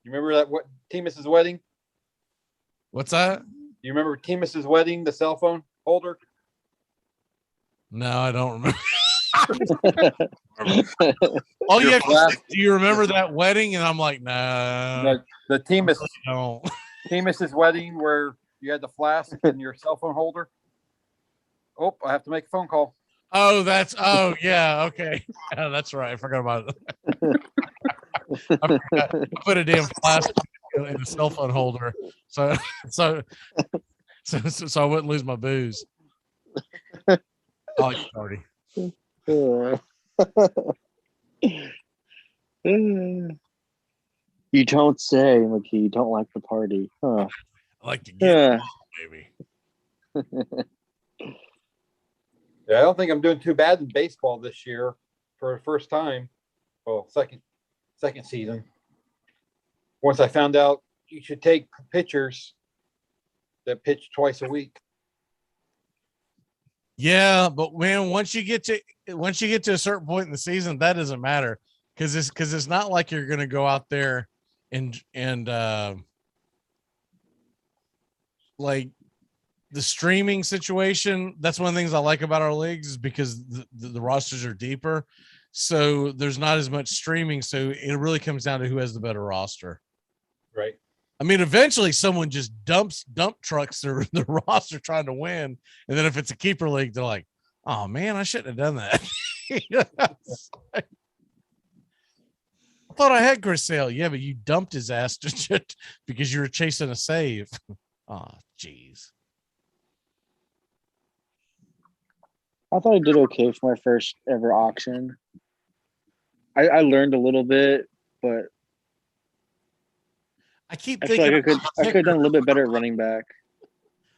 You remember that Timus's wedding? What's that? You remember Timus's wedding, the cell phone holder? No, I don't remember. Oh yeah, do you remember that wedding? And I'm like, no. The Timus, no. Timus's wedding where you had the flask in your cell phone holder. Oh, I have to make a phone call. Oh, yeah, okay. Yeah, that's right. I forgot about it. I put a damn plastic in the cell phone holder, so I wouldn't lose my booze. Oh, party. You don't say, like you don't like the party, huh? I like to get baby. Yeah, I don't think I'm doing too bad in baseball this year for the first time. Well, second season. Once I found out you should take pitchers that pitch twice a week. Yeah, but man, once you get to a certain point in the season, that doesn't matter because it's not like you're gonna go out there and like the streaming situation, that's one of the things I like about our leagues is because the rosters are deeper. So there's not as much streaming. So it really comes down to who has the better roster. Right. I mean, eventually someone just dump trucks their roster trying to win. And then if it's a keeper league, they're like, oh man, I shouldn't have done that. I thought I had Chris Sale. Yeah, but you dumped his ass because you were chasing a save. Oh, geez. I thought I did okay for my first ever auction. I learned a little bit, but I keep I feel thinking like I could have done a little bit better at running back.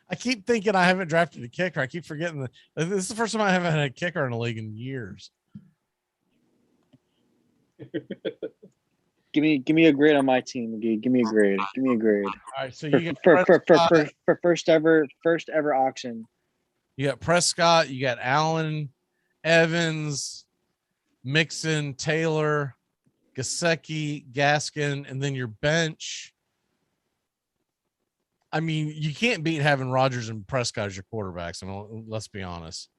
I keep thinking I haven't drafted a kicker. I keep forgetting that this is the first time I haven't had a kicker in a league in years. Give me a grade on my team, McGee. Give me a grade. Give me a grade. All right, so For you got for first ever auction. You got Prescott, you got Allen, Evans, Mixon, Taylor, Gasecki, Gaskin, and then your bench. I mean, you can't beat having Rodgers and Prescott as your quarterbacks. I mean, let's be honest.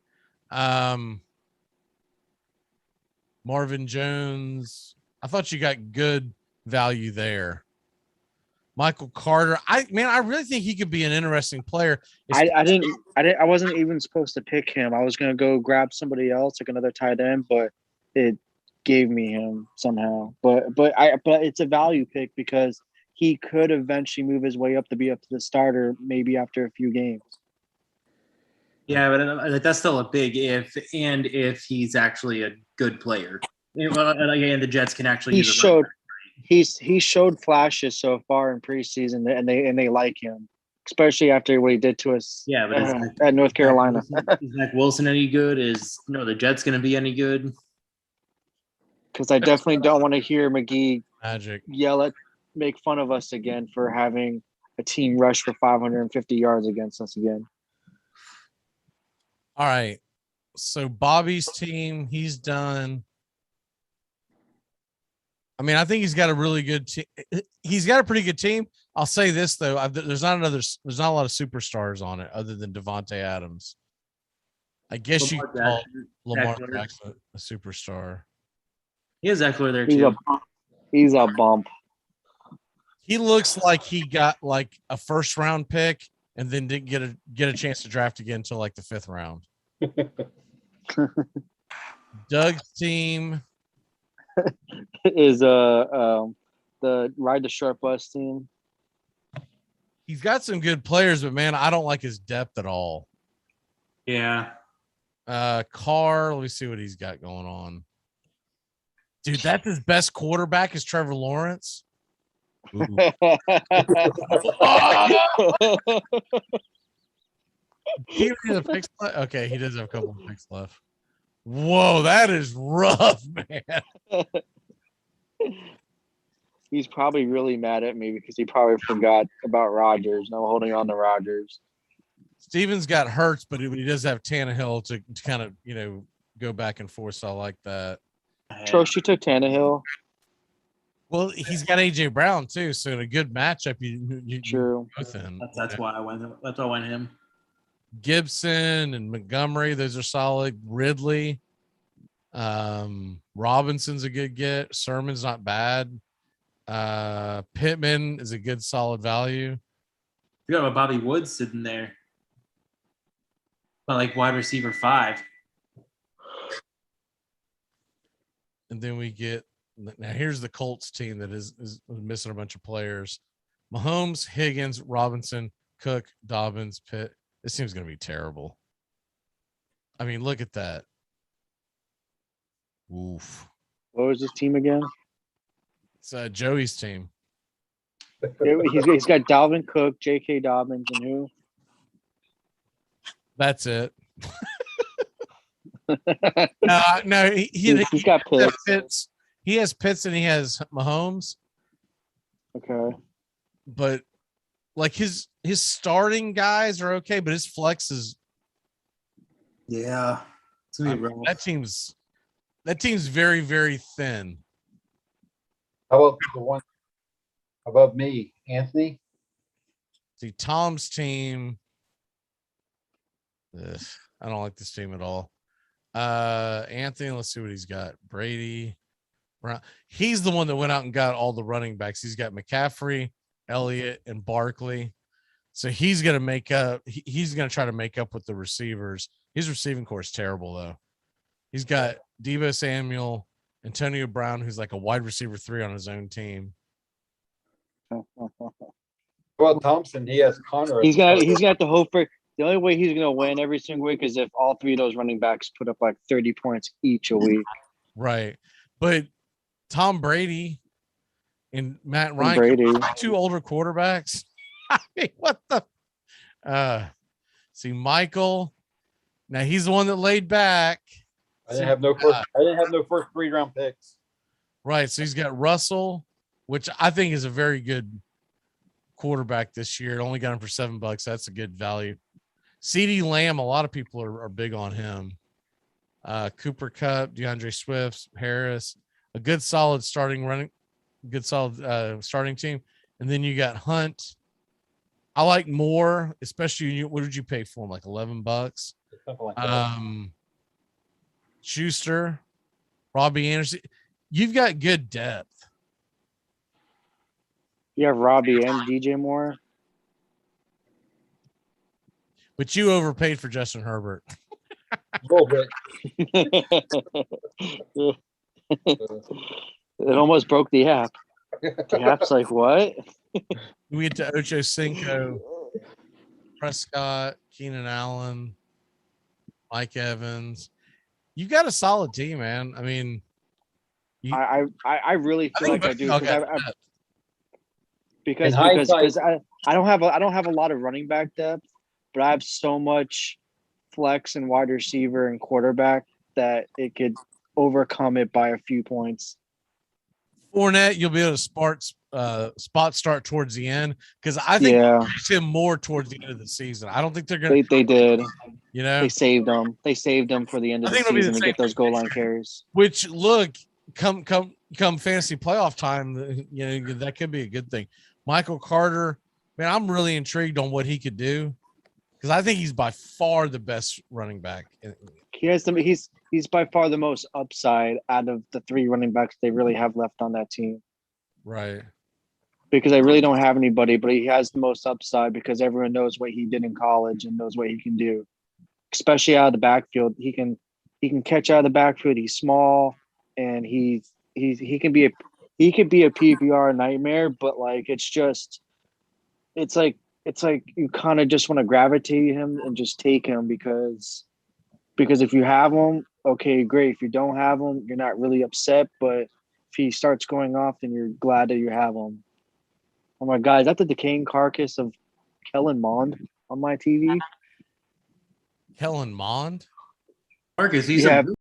Marvin Jones. I thought you got good value there. Michael Carter. I really think he could be an interesting player. I wasn't even supposed to pick him. I was gonna go grab somebody else, like another tight end, but it gave me him somehow. But it's a value pick because he could eventually move his way up to the starter, maybe after a few games. Yeah, but that's still a big if, and if he's actually a good player. And the Jets can actually use a he showed flashes so far in preseason, and they like him, especially after what he did to us. Yeah, but at North Carolina. Is Zach Wilson any good? Is the Jets going to be any good? Because I definitely don't want to hear McGee Magic make fun of us again for having a team rush for 550 yards against us again. All right. So Bobby's team, he's done. I mean, I think he's got a really good team. He's got a pretty good team. I'll say this though, there's not a lot of superstars on it other than Devontae Adams. I guess you could call Lamar Jackson a superstar. He has Eckler there too. He's a bump. He looks like he got like a first round pick and then didn't get a chance to draft again until like the 5th round. Doug's team is the Ride the Short Bus team. He's got some good players, but man, I don't like his depth at all. Yeah. Carr, let me see what he's got going on. Dude, that's his best quarterback is Trevor Lawrence. He has a picks left? Okay, he does have a couple of picks left. Whoa, that is rough, man. He's probably really mad at me because he probably forgot about Rodgers. And I'm holding on to Rodgers. Stevens got Hurts, but he does have Tannehill to kind of, go back and forth. So I like that. Trosh, you took Tannehill. Well, he's got AJ Brown too, so in a good matchup, you True. both in. That's why I went. That's why I went him. Gibson and Montgomery, those are solid. Ridley, Robinson's a good get. Sermon's not bad. Pittman is a good solid value. You got Bobby Woods sitting there, like wide receiver 5. And then we get now. Here's the Colts team that is missing a bunch of players: Mahomes, Higgins, Robinson, Cook, Dobbins, Pitt. This team's going to be terrible. I mean, look at that. Oof. What was his team again? It's Joey's team. He's got Dalvin Cook, J.K. Dobbins, and who? That's it. No, he's got Pitts. He has Pitts and he has Mahomes. Okay. But like his starting guys are okay, but his flex is that team's very, very thin. How about the one above me, Anthony? See, Tom's team. Ugh, I don't like this team at all. Anthony, let's see what he's got. Brady, Brown. He's the one that went out and got all the running backs. He's got McCaffrey, Elliott, and Barkley. So he's gonna make up. He's gonna try to make up with the receivers. His receiving core is terrible though. He's got Deebo Samuel, Antonio Brown, who's like a wide receiver 3 on his own team. Well, Thompson, he has Connor. He's gonna have to hope for. The only way he's gonna win every single week is if all 3 of those running backs put up like 30 points each a week. Right, but Tom Brady and Matt Ryan, Brady. 2 older quarterbacks. I mean, what the? See, Michael. Now he's the one that laid back. I didn't have no first 3-round picks. Right, so he's got Russell, which I think is a very good quarterback this year. Only got him for $7. That's a good value. CeeDee Lamb, a lot of people are big on him. Cooper Kupp, DeAndre Swift, Harris, a good solid starting team. And then you got Hunt. I like Moore, especially what did you pay for him? Like $11? Something like that. Schuster, Robbie Anderson. You've got good depth. You have Robbie and DJ Moore. But you overpaid for Justin Herbert. A little bit. It almost broke the app. The app's like, what? We get to Ocho Cinco, Prescott, Keenan Allen, Mike Evans. You got a solid team, man. I mean, I really feel like I do because I don't have a lot of running back depth, but I have so much flex and wide receiver and quarterback that it could overcome it by a few points. Fournette, you'll be able to spot start towards the end because I think they'll use him more towards the end of the season. I don't think they're going to. They did. You know, they saved them. They saved them for the end of the season to get those goal line carries. Which look, come fantasy playoff time, you know that could be a good thing. Michael Carter, man, I'm really intrigued on what he could do because I think he's by far the best running back. He's by far the most upside out of the 3 running backs they really have left on that team. Right. Because I really don't have anybody, but he has the most upside because everyone knows what he did in college and knows what he can do, especially out of the backfield. He can catch out of the backfield. He's small and he can be a PPR nightmare, but like it's like you kind of just want to gravitate him and just take him because if you have him, okay, great. If you don't have him, you're not really upset, but if he starts going off, then you're glad that you have him. Oh my God, is that the decaying carcass of Kellen Mond on my TV? Kellen Mond? Marcus, he's